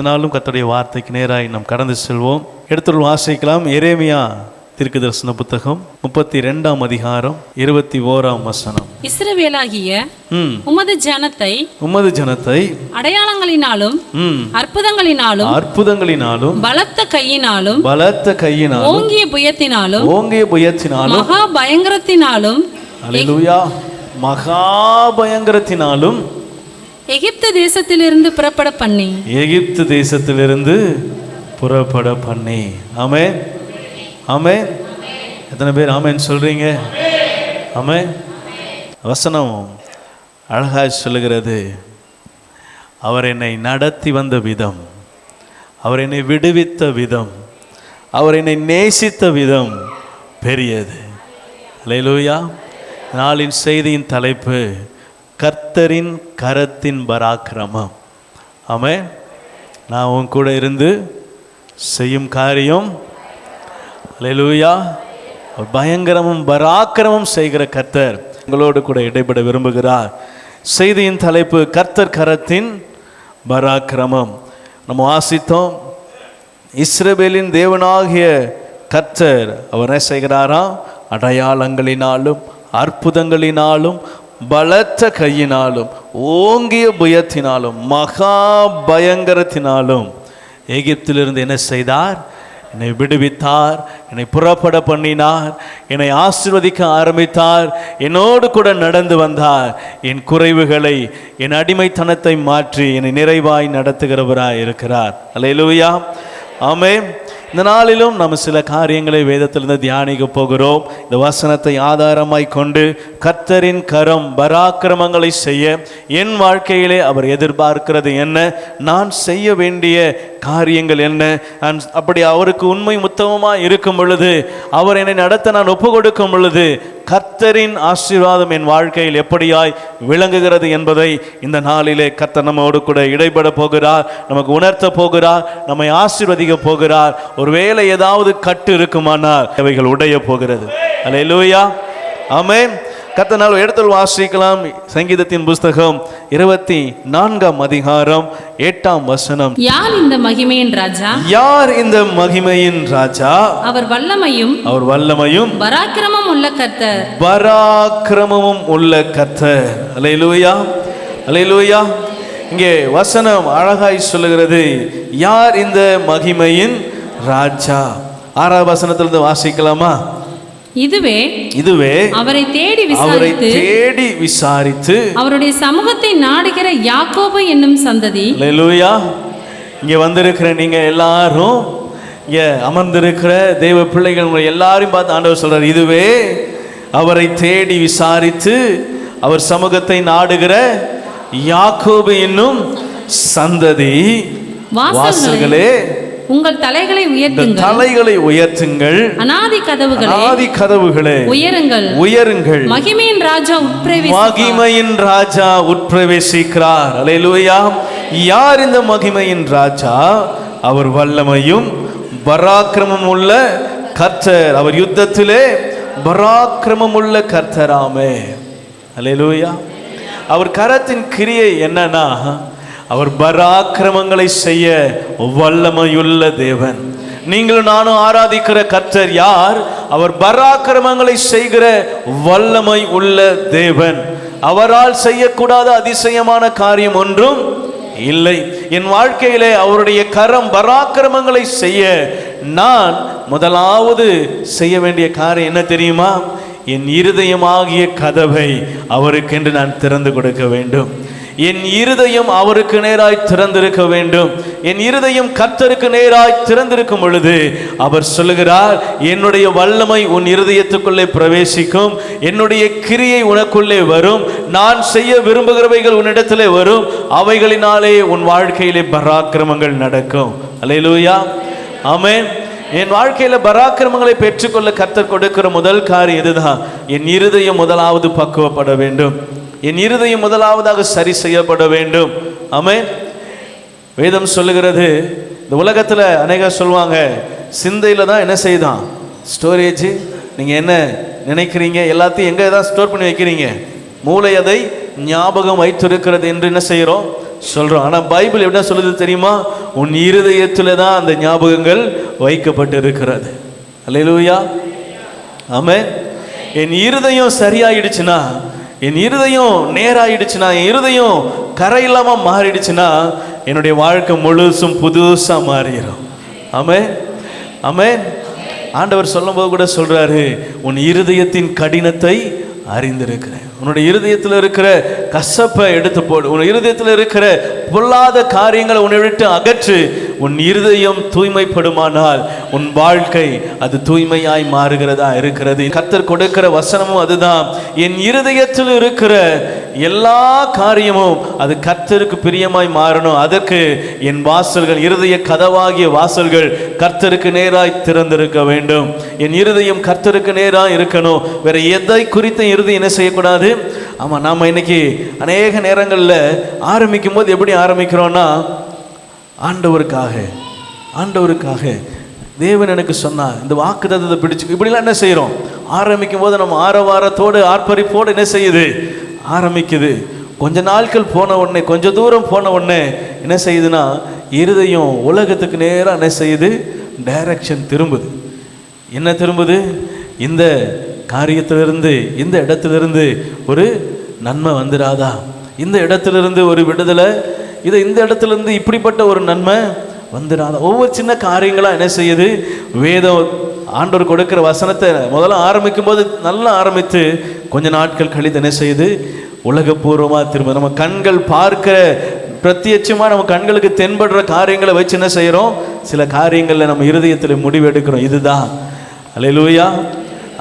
நாளும் கர்த்தருடைய வார்த்தைக்கு நேராய் நாம் கடந்து செல்வோம். எடுத்து வாசிக்கலாம். எரேமியா தீர்க்கதரிசன புத்தகம் 32ஆம் அதிகாரம் 21ஆம் வசனம். இஸ்ரவேலாகிய உமது ஜனத்தை அடையாளங்களினாலும் அற்புதங்களினாலும் பலத்த கையினாலும் ஓங்கிய புயத்தினாலும் மகா பயங்கரத்தினாலும் அல்லேலூயா மகா பயங்கரத்தினாலும் எகிப்து தேசத்திலிருந்து புறப்பட பண்ணி ஆமென் ஆமென். எத்தனை பேர் ஆமென் சொல்றீங்க? ஆமென். வசனம் அழகாய் சொல்லுகிறது, அவர் என்னை நடத்தி வந்த விதம், அவர் என்னை விடுவித்த விதம், அவர் என்னை நேசித்த விதம் பெரியது. அல்லேலூயா. நாளின் செய்தியின் தலைப்பு கர்த்தரின் கரத்தின் பராக்கிரமம். ஆமென். நான் உன் கூட இருந்து செய்யும் காரியம் அல்லேலூயா பயங்கரமும் பராக்கிரமும் செய்கிற கர்த்தர் உங்களோடு கூட இடைப்பட விரும்புகிறார். செய்தியின் தலைப்பு கர்த்தர் கரத்தின் பராக்கிரமம். நம்ம வாசித்தோம், இஸ்ரவேலின் தேவனாகிய கர்த்தர் அவர் என்ன செய்கிறாராம்? அடையாளங்களினாலும் அற்புதங்களினாலும் பலத்த கையினாலும் ஓங்கிய புயத்தினாலும் மகா பயங்கரத்தினாலும் எகிப்திலிருந்து என்ன செய்தார்? என்னை விடுவித்தார், என்னை புறப்பட பண்ணினார், என்னை ஆசீர்வதிக்க ஆரம்பித்தார், என்னோடு கூட நடந்து வந்தார். என் குறைவுகளை, என் அடிமைத்தனத்தை மாற்றி என்னை நிறைவாய் நடத்துகிறவராய் இருக்கிறார். அல்லேலூயா ஆமென். இந்த நாளிலும் நம்ம சில காரியங்களை வேதத்திலிருந்து தியானிக்க போகிறோம். இந்த வசனத்தை ஆதாரமாய் கொண்டு கர்த்தரின் கரம் பராக்கிரமங்களை செய்ய என் வாழ்க்கையிலே அவர் எதிர்பார்க்கிறது என்ன, நான் செய்ய வேண்டிய காரியங்கள் என்ன, அப்படி அவருக்கு உண்மை உத்தமமாக இருக்கும் பொழுது, அவர் என்னை நடத்த நான் ஒப்பு கொடுக்கும் பொழுது கர்த்தரின் ஆசீர்வாதம் என் வாழ்க்கையில் எப்படியாய் விளங்குகிறது என்பதை இந்த நாளிலே கர்த்தர் நம்மோடு கூட இடைப்பட போகிறார், நமக்கு உணர்த்த போகிறார், நம்மை ஆசீர்வதிக்க போகிறார். ஒருவேளை ஏதாவது கட்டு இருக்குமானால் அவைகள் உடைய போகிறது. அல்லேலூயா ஆமென். கர்த்தர் எடுத்து வாசிக்கலாம். சங்கீதத்தின் புஸ்தகம் 24ஆம் அதிகாரம் 8ஆம் வசனம். யார் இந்த மகிமையின் ராஜா? யார் இந்த மகிமையின் ராஜா? அவர் வல்லமையும் பராக்கிரமமும் உள்ள கர்த்தர். அல்லேலூயா அல்லேலூயா. இங்கே வசனம் அழகாய் சொல்லுகிறது, யார் இந்த மகிமையின் ராஜா? 6ஆம் வசனத்திலிருந்து வாசிக்கலாமா? இதுவே அவரை தேடி விசாரித்து அவருடைய சமூகத்தை நாடுகிற யாக்கோபு என்னும் சந்ததி. அல்லேலூயா. இங்க வந்திருக்கிற நீங்க எல்லாரும், இங்க அமர்ந்திருக்கிற தேவ பிள்ளைகள் எல்லாரையும் பார்த்து ஆண்டவர் சொல்றார், இதுவே அவரை தேடி விசாரித்து அவர் சமூகத்தை நாடுகிற யாக்கோபு என்னும் சந்ததி. வாசல்களே உங்கள் தலைகளை உயர்த்துங்கள், அநாதி கதவுகளே உயருங்கள், மகிமையின் ராஜா உட்பிரவேசிக்கிறார். அல்லேலூயா. யார் இந்த மகிமையின் ராஜா? அவர் வல்லமையும் பராக்கிரமம் உள்ள கர்த்தர், அவர் யுத்தத்திலே பராக்கிரமம் உள்ள கர்த்தராமே. அல்லேலூயா. அவர் கரத்தின் கிரியை என்னன்னா, அவர் பராக்கிரமங்களை செய்ய வல்லமையுள்ள தேவன். நீங்களும் நானும் ஆராதிக்கிற கர்த்தர் யார்? அவர் பராக்கிரமங்களை செய்கிற வல்லமை உள்ள தேவன். அவரால் செய்யக்கூடாத அதிசயமான காரியம் ஒன்றும் இல்லை. என் வாழ்க்கையிலே அவருடைய கரம் பராக்கிரமங்களை செய்ய நான் முதலாவது செய்ய வேண்டிய காரியம் என்ன தெரியுமா? என் இருதயமாகிய கதவை அவருக்கென்று நான் திறந்து கொடுக்க வேண்டும். என் இருதயம் அவருக்கு நேராய் திறந்திருக்க வேண்டும். என் இருதயம் கர்த்தருக்கு நேராய் திறந்திருக்கும் பொழுது அவர் சொல்லுகிறார், என்னுடைய வல்லமை உன் இருதயத்துக்குள்ளே பிரவேசிக்கும், என்னுடைய கிரியை உனக்குள்ளே வரும், நான் செய்ய விரும்புகிறவைகள் உன்னிடத்திலே வரும், அவைகளினாலே உன் வாழ்க்கையிலே பராக்கிரமங்கள் நடக்கும். அல்லேலூயா ஆமென். என் வாழ்க்கையில பராக்கிரமங்களை பெற்றுக்கொள்ள கர்த்தர் கொடுக்கிற முதல் காரியம் இதுதான். என் இருதயம் முதலாவது பக்குவப்பட வேண்டும், என் இருதயம் முதலாவதாக சரி செய்யப்பட வேண்டும். ஆமென். வேதம் சொல்லுகிறது, இந்த உலகத்தில் அநேகர் சொல்லுவாங்க, சிந்தையில் தான் என்ன செய்தான் ஸ்டோரேஜ். நீங்கள் என்ன நினைக்கிறீங்க எல்லாத்தையும் எங்கே தான் ஸ்டோர் பண்ணி வைக்கிறீங்க? மூளை அதை ஞாபகம் வைத்திருக்கிறது என்று என்ன செய்கிறோம் சொல்றோம். ஆனா பைபிள் என்ன சொல்லுது தெரியுமா? உன் இருதயத்துல தான் அந்த ஞாபகங்கள் வைக்கப்பட்டு இருக்கிறது. அல்லேலூயா, ஆமென். என் இருதயம் சரியாயிடுச்சுன்னா, என் இருதயம் நேராயிடுச்சுன்னா, என் இருதயம் கரை இல்லாம மாறிடுச்சுன்னா, என்னுடைய வாழ்க்கை முழுசும் புதுசா மாறிடும். ஆமென், ஆமென். ஆண்டவர் சொல்லும்போது கூட சொல்றாரு, உன் இருதயத்தின் கடினத்தை அறிந்திருக்கிறேன். உன்னுடைய இருதயத்தில் இருக்கிற கசப்பை எடுத்து போடு. உன் இருதயத்தில் இருக்கிற பொல்லாத காரியங்களை உன்னை விட்டு அகற்று. உன் இருதயம் தூய்மைப்படுமானால் உன் வாழ்க்கை அது தூய்மையாய் மாறுகிறதா இருக்கிறது. கர்த்தர் கொடுக்கிற வசனமும் அதுதான். என் இருதயத்தில் இருக்கிற எல்லா காரியமும் அது கர்த்தருக்கு பிரியமாய் மாறணும். அதற்கு என் வாசல்கள், இருதய கதவாகிய வாசல்கள் கர்த்தருக்கு நேராய் திறந்திருக்க வேண்டும். என் இருதயம் கர்த்தருக்கு நேராக இருக்கணும். வேற எதை குறித்த இருதயம் என்ன செய்யக்கூடாது? ஆமாம், நாம் இன்னைக்கு அநேக நேரங்களில் ஆரம்பிக்கும் போது எப்படி ஆரம்பிக்கிறோன்னா, ஆண்டவருக்காக தேவன் எனக்கு சொன்னா இந்த வாக்குத்தத்தத்தை பிடிச்சு இப்படிலாம் என்ன செய்கிறோம்? ஆரம்பிக்கும் போது நம்ம ஆரவாரத்தோடு ஆர்ப்பரிப்போடு என்ன செய்யுது? ஆரம்பிக்குது. கொஞ்ச நாட்கள் போன உடனே, கொஞ்சம் தூரம் போன உடனே என்ன செய்யுதுன்னா, இருதயம் உலகத்துக்கு நேராக என்ன செய்யுது? டைரக்ஷன் திரும்புது. என்ன திரும்புது? இந்த காரியத்திலிருந்து, இந்த இடத்திலிருந்து ஒரு நன்மை வந்துடாதா? இந்த இடத்திலிருந்து ஒரு விடுதலை, இந்த இடத்துலேருந்து இப்படிப்பட்ட ஒரு நன்மை வந்துடாதா? ஒவ்வொரு சின்ன காரியங்களாக என்ன செய்யுது? வேதம் ஆண்டவர் கொடுக்கிற வசனத்தை முதல்ல ஆரம்பிக்கும் போது நல்லா ஆரம்பித்து கொஞ்ச நாட்கள் கழித்து என்ன செய்யுது? உலகப்பூர்வமாக திரும்ப நம்ம கண்கள் பார்க்கிற பிரத்யட்சமாக நம்ம கண்களுக்கு தென்படுற காரியங்களை வச்சு என்ன செய்கிறோம்? சில காரியங்களில் நம்ம இருதயத்தில் முடிவு எடுக்கிறோம். இதுதான். அல்லேலூயா,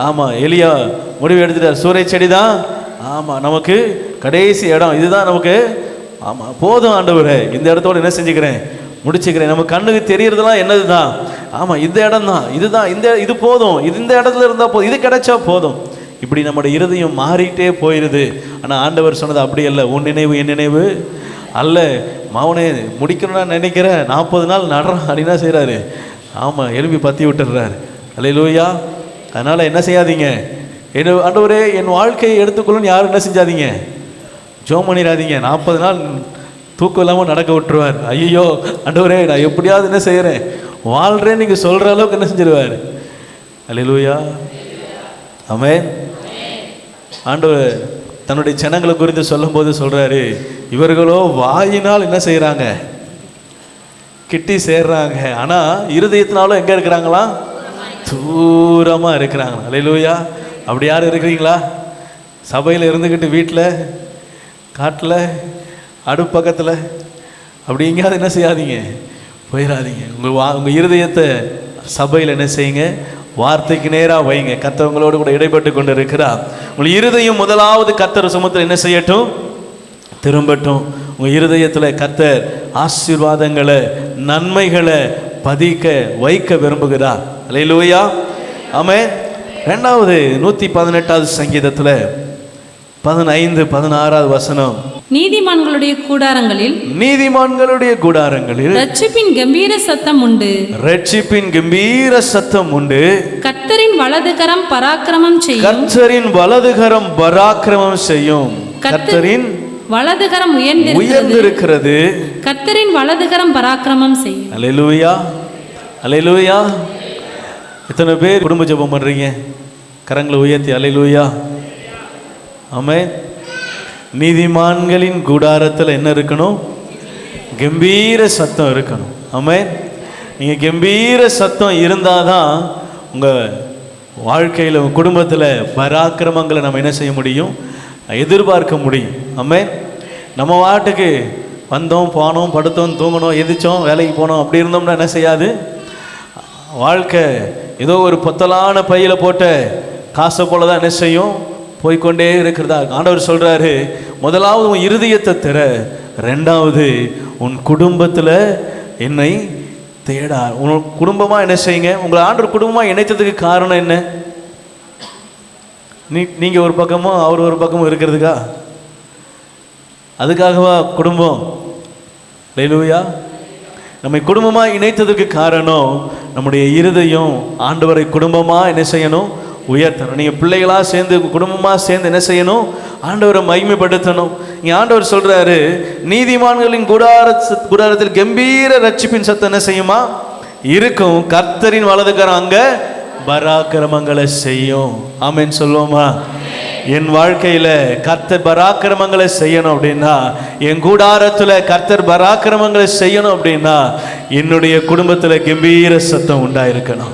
ஆமாம். எலியா முடிவு எடுத்துட்டார், சூறை செடி தான் ஆமாம் நமக்கு கடைசி இடம், இதுதான் நமக்கு. ஆமாம், போதும் ஆண்டவரே, இந்த இடத்தோடு என்ன செஞ்சுக்கிறேன்? முடிச்சுக்கிறேன். நம்ம கண்ணுக்கு தெரியறதுலாம் என்னது தான்? ஆமாம், இந்த இடம் தான், இதுதான், இது போதும், இந்த இடத்துல இருந்தால் போதும், இது கிடைச்சா போதும். இப்படி நம்முடைய இருதயம் மாறிட்டே போயிடுது. ஆனால் ஆண்டவர் சொன்னது அப்படி அல்ல. உன் நினைவு என் நினைவு அல்ல. மவனே முடிக்கணும்னு நினைக்கிறேன், 40 நாள் நடுறான் அப்படின்னா செய்கிறாரு. ஆமாம், எலும்பி பற்றி விட்டுடுறாரு. அல்லேலூயா. அதனால் என்ன செய்யாதீங்க? ஆண்டவரே என் வாழ்க்கையை எடுத்துக்கொள்ளுன்னு யாரும் என்ன செஞ்சாதீங்க? ஜோம் பண்ணிடாதீங்க. 40 நாள் தூக்கம் இல்லாமல் நடக்க விட்டுருவார். ஐயோ ஆண்டவரே நான் எப்படியாவது என்ன செய்கிறேன், வாழ்கிறேன்னு நீங்கள் சொல்கிற அளவுக்கு என்ன செஞ்சிருவார். அல்லேலூயா, ஆமென். ஆண்டவர் தன்னுடைய ஜனங்களை குறித்து சொல்லும்போது சொல்கிறாரு, இவர்களோ வாயினால் என்ன செய்கிறாங்க? கிட்டி சேர்றாங்க. ஆனால் இருதயத்தினாலும் எங்கே இருக்கிறாங்களா? தூரமாக இருக்கிறாங்க. அல்லேலூயா. அப்படி யாரும் இருக்கிறீங்களா? சபையில் இருந்துக்கிட்டு வீட்டில், காட்டில், அடுப்பு பக்கத்தில் அப்படி எங்கேயாவது என்ன செய்யாதீங்க, போயிடாதீங்க. உங்கள் இருதயத்தை சபையில் என்ன செய்யுங்க? வார்த்தைக்கு நேராக வைங்க. கர்த்தர் உங்களோடு கூட இடைப்பட்டு கொண்டு இருக்கிறார். உங்கள் இருதயம் முதலாவது கர்த்தர் சுமத்தில் என்ன செய்யட்டும்? திரும்பட்டும். உங்கள் இருதயத்தில் கர்த்தர் ஆசீர்வாதங்களை, நன்மைகளை பதிக்க வைக்க விரும்புகிறார். அல்லேலூயா, ஆமென். 2வது 118வது சங்கீதத்தில் 15-16வது வசனம். நீதிமான்களுடைய கூடாரங்களில் ரட்சிப்பின் கம்பீர சத்தம் உண்டு. ரட்சிப்பின் கம்பீர சத்தம் உண்டு. கர்த்தரின் வலதுகரம் பராக்கிரமம் செய்யும். கர்த்தரின் வலதுகரம் பராக்கிரமம் செய்யும். கர்த்தரின் வலதுகரம் உயர்ந்திருக்கிறது. கர்த்தரின் வலதுகரம் பராக்கிரமம் செய்யும். அல்லேலூயா, அல்லேலூயா. எத்தனை பேர் குடும்ப ஜெபம் பண்றீங்க? கரங்களை உயர்த்தி அல்லேலூயா, ஆமென். நீதிமான்களின் கூடாரத்தில் என்ன இருக்கணும்? கம்பீர சத்தம் இருக்கணும். ஆமென். நீங்கள் கம்பீர சத்தம் இருந்தால் தான் உங்கள் வாழ்க்கையில், உங்கள் குடும்பத்தில் பராக்கிரமங்களை நம்ம என்ன செய்ய முடியும்? எதிர்பார்க்க முடியும். ஆமென். நம்ம வாட்டுக்கு வந்தோம், போனோம், படுத்தோம், தூங்கணும், எதிர்த்தோம், வேலைக்கு போனோம் அப்படி இருந்தோம்னா என்ன செய்யாது? வாழ்க்கை ஏதோ ஒரு பொத்தலான பையில் போட்ட காசை போல தான் என்ன செய்யும்? போய்கொண்டே இருக்கிறதா. ஆண்டவர் சொல்கிறாரு, முதலாவது உன் இருதயத்தை திற, 2வது உன் குடும்பத்தில் என்னை தேடா. உன் குடும்பமாக என்ன செய்யுங்க? உங்களை ஆண்டவர் குடும்பமாக இணைத்ததுக்கு காரணம் என்ன? நீங்கள் ஒரு பக்கமும் அவர் ஒரு பக்கமும் இருக்கிறதுக்கா? அதுக்காகவா குடும்பம்? அல்லேலூயா. நம்மை குடும்பமாக இணைத்ததற்கு காரணம் நம்முடைய இருதயம் ஆண்டவரை குடும்பமாக என்ன செய்யணும்? உயர்த்தணும். நீங்கள் பிள்ளைகளாக சேர்ந்து குடும்பமாக சேர்ந்து என்ன செய்யணும்? ஆண்டவரை மகிமைப்படுத்தணும். இங்கே ஆண்டவர் சொல்றாரு, நீதிமான்களின் கூடாரத்தில் கம்பீர ரட்சிப்பின் சத்தம் என்ன செய்யுமா இருக்கும், கர்த்தரின் வலதுகரம் அங்க பராக்கிரமங்களை செய்யும். ஆமென் சொல்லுவோமா? என் வாழ்க்கையில கர்த்தர் பராக்கிரமங்களை செய்யணும் அப்படின்னா, என் கூடாரத்துல கர்த்தர் பராக்கிரமங்களை செய்யணும் அப்படின்னா, என்னுடைய குடும்பத்துல கம்பீர சத்தம் உண்டாயிருக்கணும்.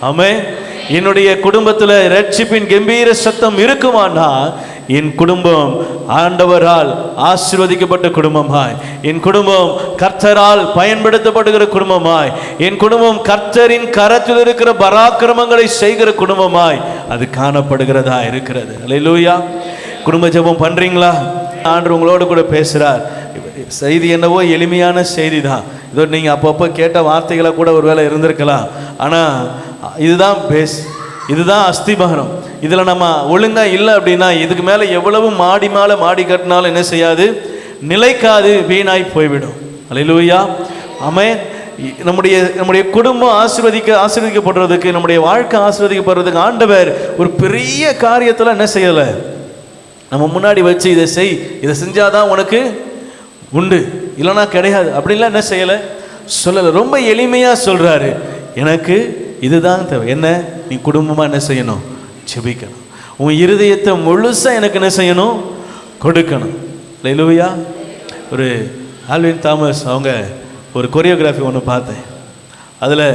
ஆமென். என்னுடைய குடும்பத்துல ரட்சிப்பின் கம்பீர சத்தம் இருக்குமானா, என் குடும்பம் ஆண்டவரால் ஆசீர்வதிக்கப்பட்ட குடும்பமாய், என் குடும்பம் கர்த்தரால் பயன்படுத்தப்படுகிற குடும்பமாய், என் குடும்பம் கர்த்தரின் கரத்தில் இருக்கிற பராக்கிரமங்களை செய்கிற குடும்பமாய் அது காணப்படுகிறதா இருக்கிறது. அல்லேலூயா. குடும்ப ஜெபம் பண்றீங்களா? ஆண்டவர் உங்களோடு கூட பேசுறார். செய்தி என்னவோ எளிமையான செய்தி தான். இதோ நீங்கள் அப்பப்போ கேட்ட வார்த்தைகளை கூட ஒரு வேளை இருந்திருக்கலாம். ஆனால் இதுதான் பேஸ், இதுதான் அஸ்திபாரம். இதில் நம்ம ஒழுங்காக இல்லை அப்படின்னா இதுக்கு மேலே எவ்வளவு மாடி மேலே மாடி கட்டினாலும் என்ன செய்யாது, நிலைக்காது, வீணாய் போய்விடும். அல்லேலூயா. ஆமென். நம்முடைய குடும்பம் ஆசீர்வதிக்கப்படுறதுக்கு, நம்முடைய வாழ்க்கை ஆசீர்வதிக்கப்படுறதுக்கு ஆண்டவர் ஒரு பெரிய காரியத்தில் என்ன செய்யலை, நம்ம முன்னாடி வச்சு இதை செஞ்சாதான் உனக்கு உண்டு, இல்லைனா கிடையாது அப்படின்லாம் என்ன செய்யலை, சொல்லலை. ரொம்ப எளிமையாக சொல்கிறாரு, எனக்கு இதுதான் தேவை. என்ன? நீ குடும்பமாக என்ன செய்யணும்? ஜெபிக்கணும். உன் இருதயத்தை முழுசாக எனக்கு என்ன செய்யணும்? கொடுக்கணும். அல்லேலூயா. ஒரு ஆல்வின் தாமஸ் அவங்க ஒரு கொரியோகிராஃபி ஒன்று பார்த்தேன். அதில்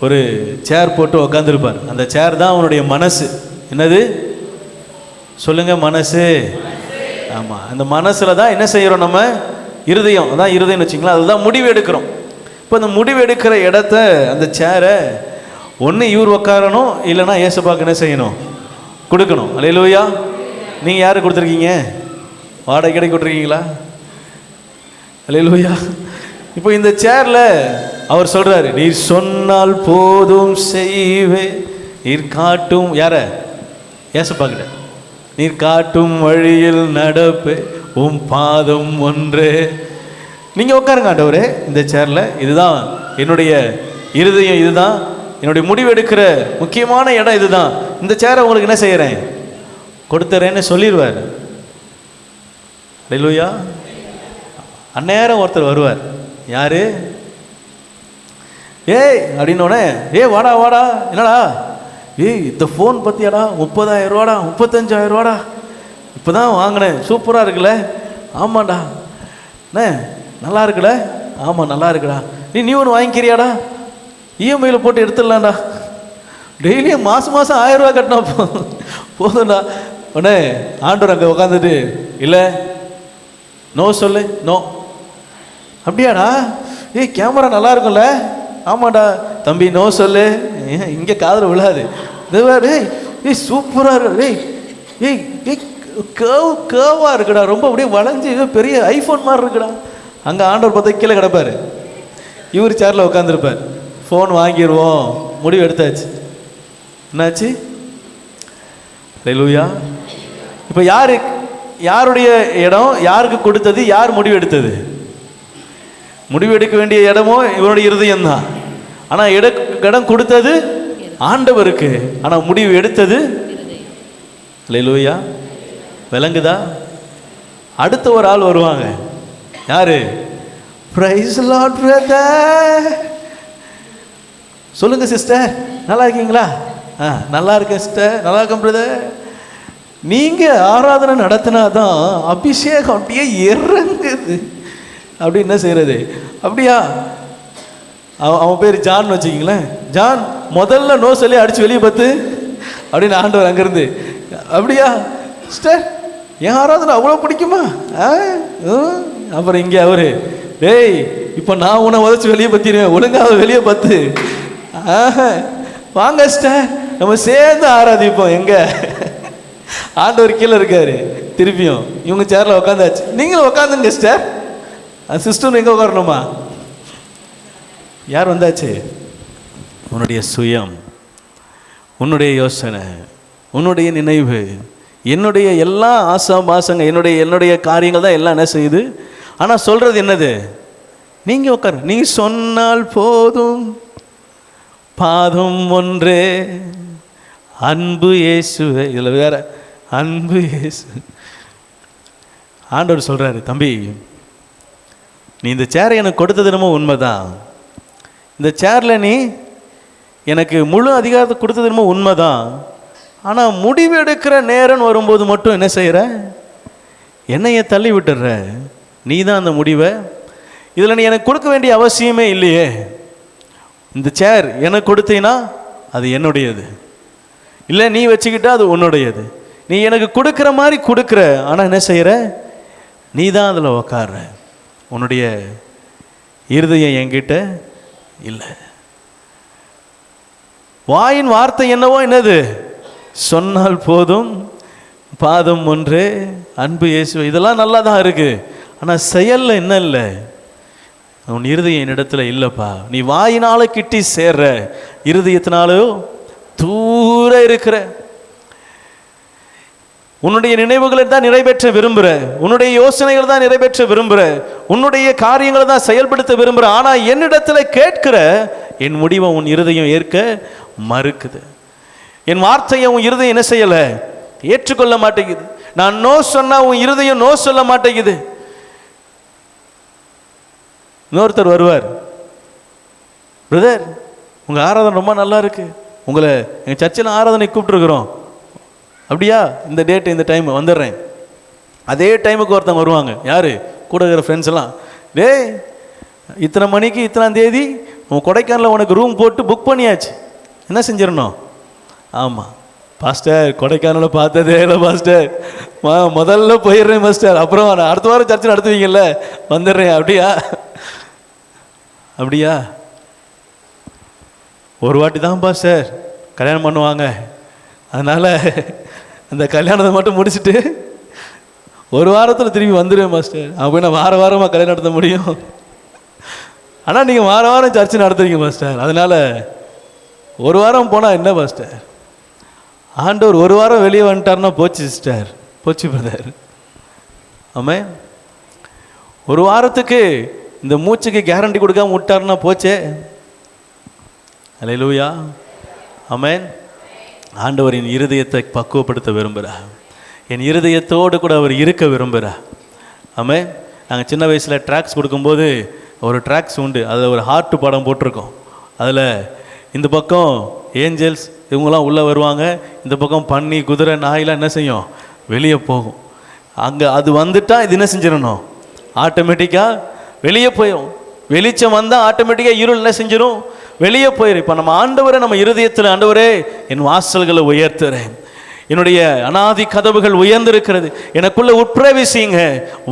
ஒரு சேர் போட்டு உக்காந்துருப்பார். அந்த சேர் தான் அவனுடைய மனசு. என்னது சொல்லுங்க? மனசு. ஆமாம். அந்த மனசில் தான் என்ன செய்கிறோம் நம்ம? இருதயம். அதான் இருதயம்னு வச்சிங்களா, அதுதான் முடிவு எடுக்கிறோம். இப்போ அந்த முடிவு எடுக்கிற இடத்த, அந்த சேரை ஒன்று இவர் உக்காரணும், இல்லைன்னா ஏசப்பாக்கு என்ன செய்யணும்? கொடுக்கணும். அல்லேலூயா. நீங்கள் யாருக்கு கொடுத்துருக்கீங்க? வாடகை கிடைக்க கொடுத்துருக்கீங்களா? அல்லேலூயா. இப்போ இந்த சேரில் அவர் சொல்கிறாரு, நீர் சொன்னால் போதும் செய்வே, நீர் காட்டும், யார? ஏசப்பாக்கிட்ட. நீர் காட்டும் வழியில் நடப்பே, உம் பாதம் ஒன்று. நீங்கள் உட்காருங்க ஆண்டவரே இந்த சேரில், இதுதான் என்னுடைய இருதயம், இதுதான் என்னுடைய முடிவு எடுக்கிற முக்கியமான இடம், இதுதான். இந்த சேரை உங்களுக்கு என்ன செய்கிறேன்? கொடுத்துறேன்னு சொல்லிடுவார். அல்லேலூயா. அந்நேரம் ஒருத்தர் வருவார். யாரு? ஏய் அப்படின்னோடனே, வாடா வாடா, என்னடா இந்த ஃபோன் பற்றியாடா, 30,000 ரூபாடா, 35,000 ரூபாடா, இப்போ தான் வாங்கினேன், சூப்பராக இருக்குல்ல? ஆமாண்டா. என்ன நல்லா இருக்குல்ல? ஆமாம் நல்லா இருக்குடா. நீ ஒன்று வாங்கிக்கிறியாடா? இஎம்ஐயில் போட்டு எடுத்துடலாம்டா. டெய்லியும் மாதம் 1000 ரூபா கட்டினா போதும்டா. உடனே ஆண்டவர் அங்கே உட்காந்துட்டு, இல்லை நோ சொல்லு, நோ. அப்படியாடா? கேமரா நல்லா இருக்கும்ல? ஆமாண்டா. தம்பி நோ சொல்லு, இங்கே காதில் விழாது. சூப்பராக இருக்கு. கேர்வாக இருக்குடா, ரொம்ப அப்படியே வளைஞ்சி பெரிய ஐஃபோன் மாதிரி இருக்குடா. அங்கே ஆண்டவர் பார்த்து கீழே கிடப்பார், இவர் சேரில் உட்காந்துருப்பார். ஃபோன் வாங்கிடுவோம் முடிவு எடுத்தாச்சு. என்னாச்சு? அல்லேலூயா. இப்போ யாருடைய இடம்? யாருக்கு கொடுத்தது? யார் முடிவு எடுத்தது? முடிவு எடுக்க வேண்டிய இடமோ இவனுடைய இருதயம் தான். ஆனால் இடம் கொடுத்தது ஆண்டவருக்கு, ஆனால் முடிவு எடுத்தது. அல்லேலூயா. விளங்குதா? அடுத்த ஒரு ஆள் வருவாங்க. யாரு? Praise lord brother. சொல்லுங்க சிஸ்டர், நல்லா இருக்கீங்களா? நல்லா இருக்கேன் சிஸ்டர், நல்லா இருக்கேன் பிரதர். நீங்கள் ஆராதனை நடத்தினாதான் அபிஷேகம் அப்படியே இறங்குது. அப்படி என்ன செய்கிறது? அப்படியா? அவன் பேர் ஜான் வச்சுக்கிங்களேன். ஜான் முதல்ல நோ சொல்லி அடித்து வெளியே பார்த்து அப்படின்னு ஆண்டவர் அங்கேருந்து, அப்படியா சிஸ்டர் என் ஆராதனை அவ்வளோ பிடிக்குமா? அப்புறம் இங்கே அவரு, டேய் இப்போ நான் உன்னை உதச்சி வெளியே பற்றிடுவேன், ஒழுங்காக வெளியே பார்த்து. வாங்க சிஸ்டர் நம்ம சேர்ந்து ஆராதிப்போம். எங்க ஆண்டவர் கீழே இருக்காரு. திருப்பியும் இவங்க சேரில் உட்காந்தாச்சு, நீங்களும் உட்காந்துங்க சிஸ்டர். சிஸ்டர் எங்கே உட்காரணுமா? யார் வந்தாச்சு? உன்னுடைய சுயம், உன்னுடைய யோசனை, உன்னுடைய நினைவு, என்னுடைய எல்லா ஆசாபாசங்க, என்னுடைய காரியங்கள் தான் எல்லாம் என்ன செய்யுது. ஆனால் சொல்கிறது என்னது? நீங்கள் உட்காரு, நீ சொன்னால் போதும் பாதம் ஒன்றே, அன்பு இயேசுவே. இதில் வேற அன்பு இயேசு. ஆண்டவர் சொல்கிறாரு, தம்பி நீ இந்த சேரை எனக்கு கொடுத்தது என்னமோ உண்மைதான், இந்த சேரில் நீ எனக்கு முழு அதிகாரத்தை கொடுத்தது என்னமோ உண்மைதான், ஆனால் முடிவு எடுக்கிற நேரம் வரும்போது மட்டும் என்ன செய்கிற, என்னைய தள்ளி விட்டுற. நீ தான் அந்த முடிவை, இதில் நீ எனக்கு கொடுக்க வேண்டிய அவசியமே இல்லையே. இந்த சேர் எனக்கு கொடுத்தீங்கன்னா அது என்னுடையது, இல்லை நீ வச்சுக்கிட்டா அது உன்னுடையது. நீ எனக்கு கொடுக்குற மாதிரி கொடுக்குற, ஆனால் என்ன செய்கிற, நீ தான் அதில் உக்காடுற. உன்னுடைய இருதயம் என்கிட்ட இல்லை. வாயின் வார்த்தை என்னவோ என்னது, சொன்னால் போதும் பாதம் ஒன்று அன்பு இயேசு, இதெல்லாம் நல்லா தான் இருக்கு. ஆனால் செயலில் என்ன இல்லை, உன் இருதயம் என்னிடத்துல இல்லைப்பா. நீ வாயினால கிட்டி சேர்ற, இருதயத்தினாலோ தூர இருக்கிற. உன்னுடைய நினைவுகளை தான் நிறைவேற்ற விரும்புகிற, உன்னுடைய யோசனைகள் தான் நிறைவேற்ற விரும்புகிற, உன்னுடைய காரியங்களை தான் செயல்படுத்த விரும்புகிற. ஆனால் என்னிடத்துல கேட்கிற என் முடிவை உன் இருதயம் ஏற்க மறுக்குது. என் வார்த்தையை உன் இருதயம் என்ன செய்யலை, ஏற்றுக்கொள்ள மாட்டேங்குது. நான் நோ சொன்னா உன் இருதயம் நோ சொல்ல மாட்டேங்குது. இன்னொருத்தர் வருவார், பிரதர் உங்கள் ஆராதனை ரொம்ப நல்லா இருக்கு, உங்களை எங்கள் சர்ச்சில் ஆராதனை கூப்பிட்டுருக்குறோம். அப்படியா, இந்த டேட்டு இந்த டைம் வந்துடுறேன். அதே டைமுக்கு ஒருத்தவங்க வருவாங்க, யார் கூட இருக்கிற ஃப்ரெண்ட்ஸ் எல்லாம், டே இத்தனை மணிக்கு இத்தனாம் தேதி உன் கொடைக்கானலில் உனக்கு ரூம் போட்டு புக் பண்ணியாச்சு, என்ன செஞ்சிடணும். ஆமாம் பாஸ்டர், கொடைக்கானலை பார்த்ததே இல்லை பாஸ்டர், முதல்ல போயிடுறேன் பாஸ்டர், அப்புறம் அடுத்த வாரம் சர்ச்சை நடத்துவீங்கல்ல வந்துடுறேன். அப்படியா அப்படியா, ஒரு வாட்டி தான் பாஸ்டர் கல்யாணம் பண்ணுவாங்க, அதனால் அந்த கல்யாணத்தை மட்டும் முடிச்சுட்டு ஒரு வாரத்தில் திரும்பி வந்துடுவேன் மாஸ்டர். அப்போ நான் வார வாரமாக கல்யாணம் நடத்த முடியும். ஆனால் நீங்கள் வார வாரம் சர்ச்சை நடத்துறீங்க மாஸ்டர், அதனால் ஒரு வாரம் போனால் என்ன மாஸ்டர், ஆண்டவர் ஒரு வாரம் வெளியே வந்துட்டார்னா போச்சு சிஸ்டர், போச்சு பிரதர். ஆமே, ஒரு வாரத்துக்கு இந்த மூச்சுக்கு கேரண்டி கொடுக்காம விட்டார்னா போச்சே. அல்லேலூயா, ஆமென். ஆண்டவர் என் இருதயத்தை பக்குவப்படுத்த விரும்புகிறார், என் இருதயத்தோடு கூட அவர் இருக்க விரும்புகிறார். ஆமென். நாங்கள் சின்ன வயசில் ட்ராக்ஸ் கொடுக்கும்போது ஒரு ட்ராக்ஸ் உண்டு, அதில் ஒரு ஹார்ட் படம் போட்டிருக்கோம். அதில் இந்த பக்கம் ஏஞ்சல்ஸ் இவங்களாம் உள்ளே வருவாங்க, இந்த பக்கம் பன்னி குதிரை நாயெலாம் என்ன செய்யும், வெளியே போகும். அங்கே அது வந்துட்டால் இது என்ன செஞ்சிடணும், ஆட்டோமேட்டிக்காக வெளியே போயிடும். வெளிச்சம் வந்தால் ஆட்டோமேட்டிக்காக இருள் என்ன செஞ்சிடும், வெளியே போயிடும். இப்போ நம்ம ஆண்டவரை நம்ம இருதயத்தில், ஆண்டவரே என் வாசல்களை உயர்த்துறேன், என்னுடைய அனாதி கதவுகள் உயர்ந்திருக்கிறது, எனக்குள்ள உட்பிரவேசிங்க,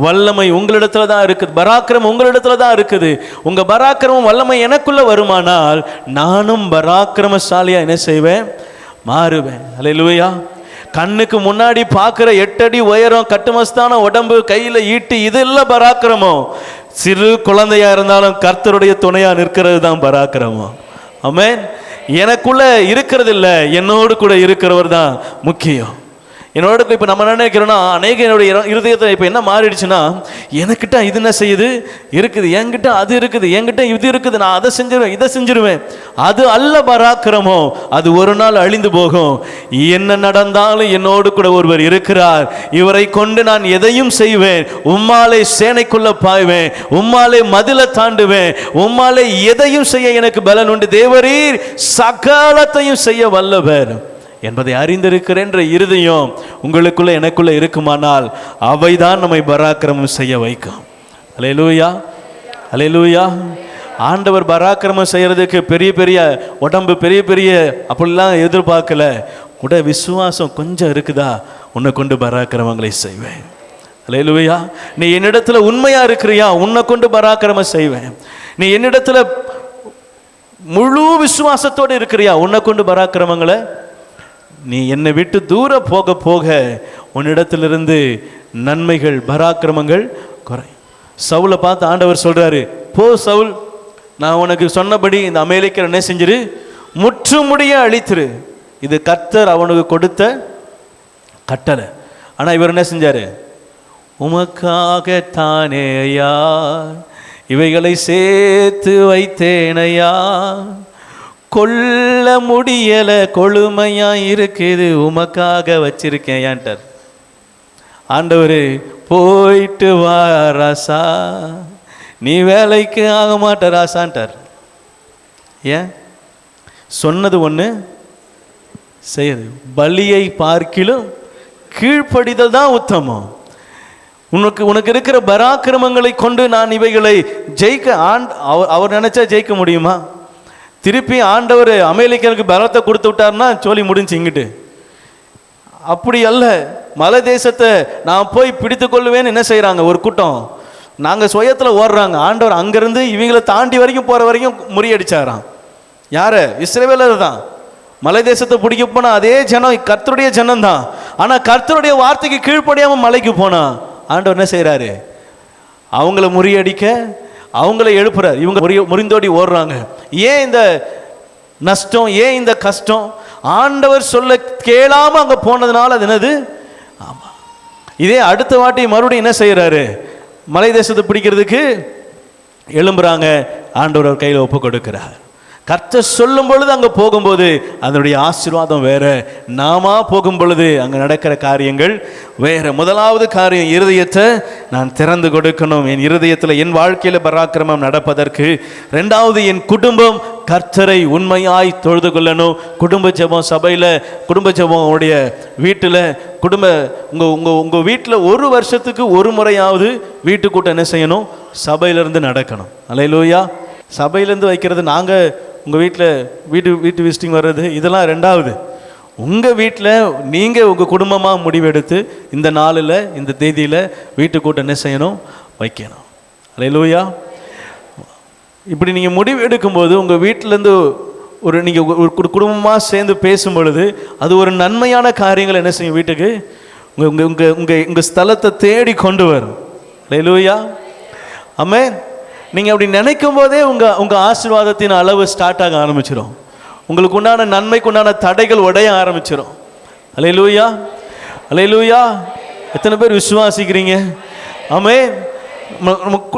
வல்லமை உங்களிடத்துல தான் இருக்குது, பராக்கிரமம் உங்களிடத்துல தான் இருக்குது. உங்க பராக்கிரமம் வல்லமை எனக்குள்ள வருமானால் நானும் பராக்கிரமசாலியா என்ன செய்வேன், மாறுவேன். அல்லேலூயா. கண்ணுக்கு முன்னாடி பார்க்குற 8 அடி உயரம், கட்டுமஸ்தான உடம்பு, கையில் ஈட்டி, இதெல்லாம் பராக்கிரமம். சிறு குழந்தையா இருந்தாலும் கர்த்தருடைய துணையா நிற்கிறது தான் பராக்கிரமம். ஆமென். எனக்குள்ள இருக்கிறது இல்லை, என்னோடு கூட இருக்கிறவர் தான் முக்கியம். என்னோட இப்போ நம்ம என்ன நினைக்கிறோன்னா, அநேக என்னுடைய இருதயத்தை இப்போ என்ன மாறிடுச்சுன்னா, எனக்கிட்ட இது என்ன செய்யுது இருக்குது, என்கிட்ட அது இருக்குது, என்கிட்ட இது இருக்குது, நான் அதை செஞ்சிருவேன் இதை செஞ்சிருவேன். அது அல்ல பராக்கிரமம், அது ஒரு நாள் அழிந்து போகும். என்ன நடந்தாலும் என்னோடு கூட ஒருவர் இருக்கிறார், இவரை கொண்டு நான் எதையும் செய்வேன், உம்மாலே சேனைக்குள்ள பாய்வேன், உம்மாலே மதிலை தாண்டுவேன், உம்மாலே எதையும் செய்ய எனக்கு பலன் உண்டு, தேவரீர் சகலத்தையும் செய்ய வல்லவர் என்பதை அறிந்திருக்கிற இருதயம் உங்களுக்குள்ள எனக்குள்ள இருக்குமானால் அவைதான் நம்மை பராக்கிரமம் செய்ய வைக்கும். அல்லேலூயா, அல்லேலூயா. ஆண்டவர் பராக்கிரமம் செய்யறதுக்கு பெரிய பெரிய உடம்பு, பெரிய பெரிய அப்படிலாம் எதிர்பார்க்கல. கூட விசுவாசம் கொஞ்சம் இருக்குதா, உன்னை கொண்டு பராக்கிரமங்களை செய்வேன். அல்லேலூயா. நீ என்னிடத்துல உண்மையா இருக்கிறியா, உன்னை கொண்டு பராக்கிரமம் செய்வேன். நீ என்னிடத்துல முழு விசுவாசத்தோடு இருக்கிறியா, உன்னை கொண்டு பராக்கிரமங்களை. நீ என்னை விட்டு தூர போக போக உன்னிடத்திலிருந்து நன்மைகள், பராக்கிரமங்கள் குறையும். சவுலை பார்த்து ஆண்டவர் சொல்றாரு, போ சவுல், நான் உனக்கு சொன்னபடி இந்த அமலேக்கியரை என்ன செஞ்சிரு, முற்றுமுடிய அழித்திரு. இது கர்த்தர் அவனுக்கு கொடுத்த கட்டளை. ஆனா இவர் என்ன செஞ்சாரு, உமக்காகத்தானேயா இவைகளை சேர்த்து வைத்தேனையா, கொல்ல முடியல கொழுமையா இருக்குது, உமக்காக வச்சிருக்கேன் ஏன்ட்டார். ஆண்டவர் போயிட்டு வா ராசா, நீ வேலைக்கு ஆக மாட்ட ராசான்ட்டார். ஏன்? சொன்னது ஒன்று, செய்யுது. பலியை பார்க்கிலும் கீழ்ப்படிதல் தான் உத்தமம். உனக்கு இருக்கிற பராக்கிரமங்களை கொண்டு நான் இவைகளை ஜெயிக்க அவர் நினைச்சா ஜெயிக்க முடியுமா? திருப்பி ஆண்டவர் அமெரிக்கனுக்கு பலத்தை கொடுத்து விட்டார்னா சொல்லி முடிஞ்சு இங்கிட்டு. அப்படி அல்ல. மலை தேசத்தை நான் போய் பிடித்து கொள்ளுவேன்னு என்ன செய்கிறாங்க ஒரு கூட்டம், நாங்கள் சுயத்தில் ஓடுறாங்க. ஆண்டவர் அங்கேருந்து இவங்களை தாண்டி வரைக்கும் போகிற வரைக்கும் முறியடிச்சாராம். யார்? இஸ்ரவேலர் தான். மலை தேசத்தை பிடிக்க போனா அதே ஜனம் கர்த்தருடைய ஜனம் தான். ஆனால் கர்த்தருடைய வார்த்தைக்கு கீழ்ப்படியாமல் மலைக்கு போனா ஆண்டவர் என்ன செய்கிறாரு? அவங்கள முறியடிக்க அவங்கள எழுப்புறார். இவங்க முறிந்தோடி ஓடுறாங்க. ஏன் இந்த நஷ்டம்? ஏன் இந்த கஷ்டம்? ஆண்டவர் சொல்ல கேளாம அங்க போனதுனால அது என்னது? ஆமா. இதே அடுத்த வாட்டி மறுபடியும் என்ன செய்யறாரு? மலை தேசத்தை பிடிக்கிறதுக்கு எழும்புறாங்க. ஆண்டவர் அவர் கையில் ஒப்பு கொடுக்கிறார். கர்த்தர் சொல்லும் பொழுது அங்கே போகும்போது அதனுடைய ஆசீர்வாதம் வேற, நாமா போகும் பொழுது அங்கே நடக்கிற காரியங்கள் வேற. முதலாவது காரியம், இருதயத்தை நான் திறந்து கொடுக்கணும், என் இருதயத்தில் என் வாழ்க்கையில் பராக்கிரமம் நடப்பதற்கு. ரெண்டாவது, என் குடும்பம் கர்த்தரை உண்மையாய் தொழுது கொள்ளணும். குடும்ப ஜெபம், சபையில் குடும்ப ஜெபம், உடைய வீட்டில் உங்கள் வீட்டில் ஒரு வருஷத்துக்கு ஒரு முறையாவது வீட்டு கூட்டம் என்ன செய்யணும்? சபையிலேருந்து நடக்கணும். அல்லேலூயா. சபையிலேருந்து வைக்கிறது, நாங்கள் உங்கள் வீட்டு விசிட்டிங் வர்றது, இதெல்லாம் ரெண்டாவது. உங்கள் வீட்டில் நீங்கள் உங்கள் குடும்பமாக முடிவெடுத்து இந்த நாளில் இந்த தேதியில் வீட்டு கூட்டம் என்ன செய்யணும்? வைக்கணும். அல்லேலூயா. இப்படி நீங்கள் முடிவு எடுக்கும்போது உங்கள் வீட்டிலேருந்து நீங்கள் ஒரு குடும்பமாக சேர்ந்து பேசும் பொழுது அது ஒரு நன்மையான காரியங்கள் என்ன செய்யும்? வீட்டுக்கு உங்கள் ஸ்தலத்தை தேடி கொண்டு வரும். அல்லேலூயா. ஆமென். நீங்கள் அப்படி நினைக்கும் போதே உங்கள் ஆசீர்வாதத்தின் அளவு ஸ்டார்ட் ஆக ஆரம்பிச்சிடும். உங்களுக்கு உண்டான நன்மைக்கு உண்டான தடைகள் உடைய ஆரம்பிச்சிடும். அல்லேலூயா. அல்லேலூயா. எத்தனை பேர் விசுவாசிக்கிறீங்க? ஆமென்.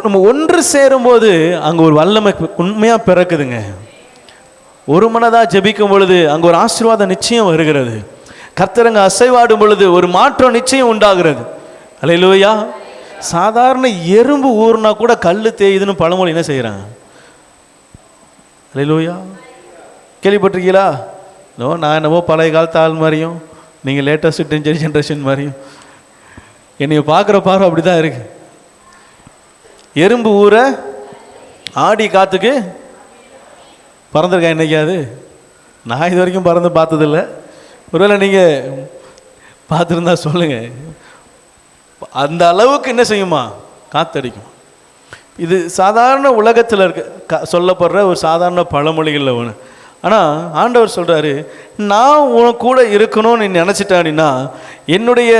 நம்ம ஒன்று சேரும்போது அங்கே ஒரு வல்லமை உண்மையாக பிறக்குதுங்க. ஒரு மனதாக ஜெபிக்கும் பொழுது அங்கே ஒரு ஆசீர்வாதம் நிச்சயம் வருகிறது. கர்த்தரங்க அசைவாடும் பொழுது ஒரு மாற்றம் நிச்சயம் உண்டாகிறது. அல்லேலூயா. சாதாரண எறும்பு ஊர்னா கூட கல் தேயுதுன்னு பழமொழி என்ன செய்கிறாங்க? அல்லேலூயா. கேள்விப்பட்டிருக்கீங்களா? நான் என்னவோ பழைய காலத்து ஆள் மாதிரியும் நீங்கள் லேட்டஸ்ட் ஜென்ரேஷன் மாதிரியும் என்னைய பார்க்குற பார்வை அப்படி தான் இருக்கு. எறும்பு ஊரை ஆடி காற்றுக்கு பறந்துருக்கேன் என்னைக்காது? நான் இது வரைக்கும் பறந்து பார்த்ததில்லை. ஒருவேளை நீங்கள் பார்த்துருந்தா சொல்லுங்கள். அந்த அளவுக்கு என்ன செய்யுமா? காத்தடிக்கும். இது சாதாரண உலகத்தில் இருக்க சொல்லப்படுற ஒரு சாதாரண பழமொழிகளில் ஒன்று. ஆனால் ஆண்டவர் சொல்கிறாரு, நான் உனக்கு கூட இருக்கணும்னு நீ நினச்சிட்டாடினா, என்னுடைய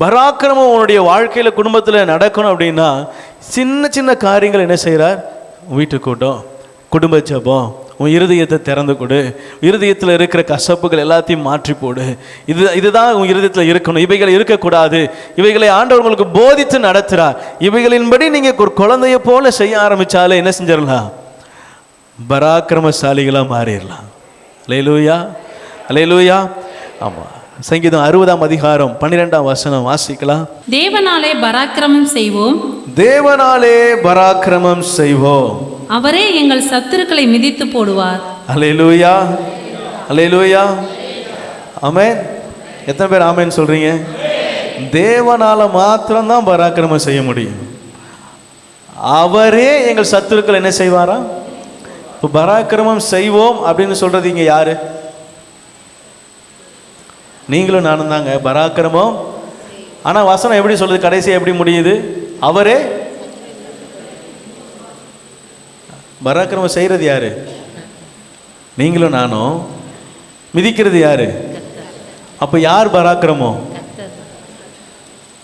பராக்கிரமம் உன்னுடைய வாழ்க்கையில் குடும்பத்தில் நடக்கணும் அப்படின்னா சின்ன சின்ன காரியங்கள் என்ன செய்கிறார்? வீட்டு கூட்டம், குடும்ப ஜெபம், உன் இருதயத்தை திறந்து கொடு. இருதயத்தில் இருக்கிற கசப்புகள் எல்லாத்தையும் மாற்றி போடு. இதுதான் உன் இருதயத்தில் இருக்கணும். இவைகள் இருக்கக்கூடாது. இவைகளை ஆண்டவர் உங்களுக்கு போதித்து நடத்துகிறார். இவைகளின்படி நீங்கள் ஒரு குழந்தைய போல செய்ய ஆரம்பித்தாலே என்ன செஞ்சிடலாம்? பராக்கிரமசாலிகளாக மாறிடலாம். அல்லேலூயா. அல்லேலூயா. ஆமாம். சங்கீதம் 60ஆம் அதிகாரம் 12ஆம் வசனம் வாசிக்கலாம். தேவனாலே பராக்கிரமம் செய்வோம், தேவனாலே பராக்கிரமம் செய்வோம், அவரே எங்கள் சத்துருக்களை மிதித்து போடுவார். அல்லேலூயா. அல்லேலூயா. ஆமென். எத்தனை பேர் ஆமென் சொல்றீங்க? தேவனால மாத்திரம்தான் பராக்கிரமம் செய்ய முடியும். அவரே எங்கள் சத்துருக்கள் என்ன செய்வாரா? இப்போ பராக்கிரமம் செய்வோம் அப்படின்னு சொல்றது இங்க யாரு? நீங்களும் நானும் தாங்க. பராக்கிரமம். ஆனா வசனம் எப்படி சொல்லுது? கடைசி எப்படி முடியுது? அவரே. பராக்கிரமம் செய்கிறது யாரு? நீங்களும் நானும். மிதிக்கிறது யாரு? அப்போ யார் பராக்கிரமம்?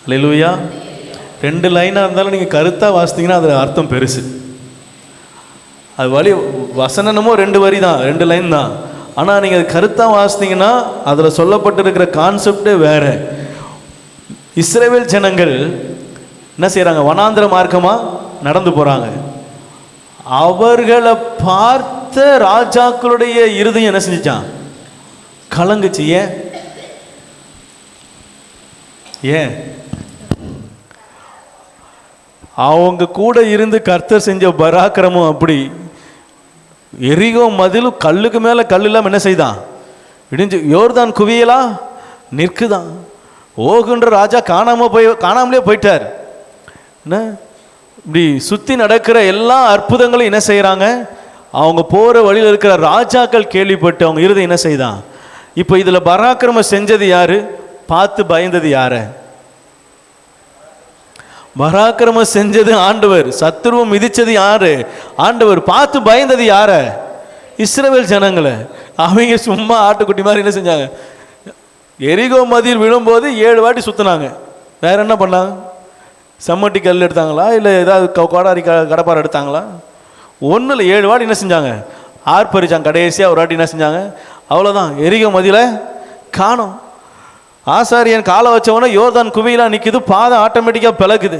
அல்லேலூயா. 2 லைனாக இருந்தாலும் நீங்கள் கருத்தாக வாசித்தீங்கன்னா அதில் அர்த்தம் பெருசு. அது வசனமோ 2 வரி தான், 2 லைன் தான். ஆனால் நீங்கள் அது கருத்தாக வாசித்தீங்கன்னா அதில் சொல்லப்பட்டிருக்கிற கான்செப்டே வேறு. இஸ்ரவேல் ஜனங்கள் என்ன செய்கிறாங்க? வனாந்திர மார்க்கமாக நடந்து போகிறாங்க. அவர்களை பார்த்த ராஜாக்களுடைய இருதயம் என்ன செஞ்சிச்சான்? கலங்குச்சு. ஏன்? அவங்க கூட இருந்து கர்த்தர் செஞ்ச பராக்கிரமம் அப்படி. எரிகோ மதிலும் கல்லுக்கு மேலே கல்லுலாம் என்ன செய்தான், இடிஞ்சு யோர்தான் குவியலா நிற்குதான். ஓகுன்ற ராஜா காணாமலே போயிட்டார். என்ன இப்படி சுற்றி நடக்கிற எல்லா அற்புதங்களும் என்ன செய்கிறாங்க, அவங்க போகிற வழியில் இருக்கிற ராஜாக்கள் கேள்விப்பட்டு அவங்க இருதயம் என்ன செய்தான். இப்போ இதில் பராக்கிரமம் செஞ்சது யாரு, பார்த்து பயந்தது யார? பராக்கிரமம் செஞ்சது ஆண்டவர், சத்துருவம் மிதிச்சது யாரு, ஆண்டவர். பார்த்து பயந்தது யார? இஸ்ரவேல் ஜனங்களை. அவங்க சும்மா ஆட்டுக்குட்டி மாதிரி என்ன செஞ்சாங்க, எரிகோ மதில் விழும்போது 7 வாட்டி சுற்றினாங்க. வேற என்ன பண்ணாங்க, சம்மட்டி கல் எடுத்தாங்களா, இல்லை ஏதாவது கோடாரி கடப்பாறை எடுத்தாங்களா? ஒன்றும் இல்லை, 7 வாட்டி என்ன செஞ்சாங்க, ஆர்ப்பரிச்சாங்க. கடைசியாக ஒரு வாட்டி என்ன செஞ்சாங்க, அவ்வளோதான். எரிகோ மதியில காணோம். ஆசாரியன் காலை வச்சவொன்னே யோர்தான் குவியெல்லாம் நிற்குது, பாதம் ஆட்டோமேட்டிக்காக பிளக்குது.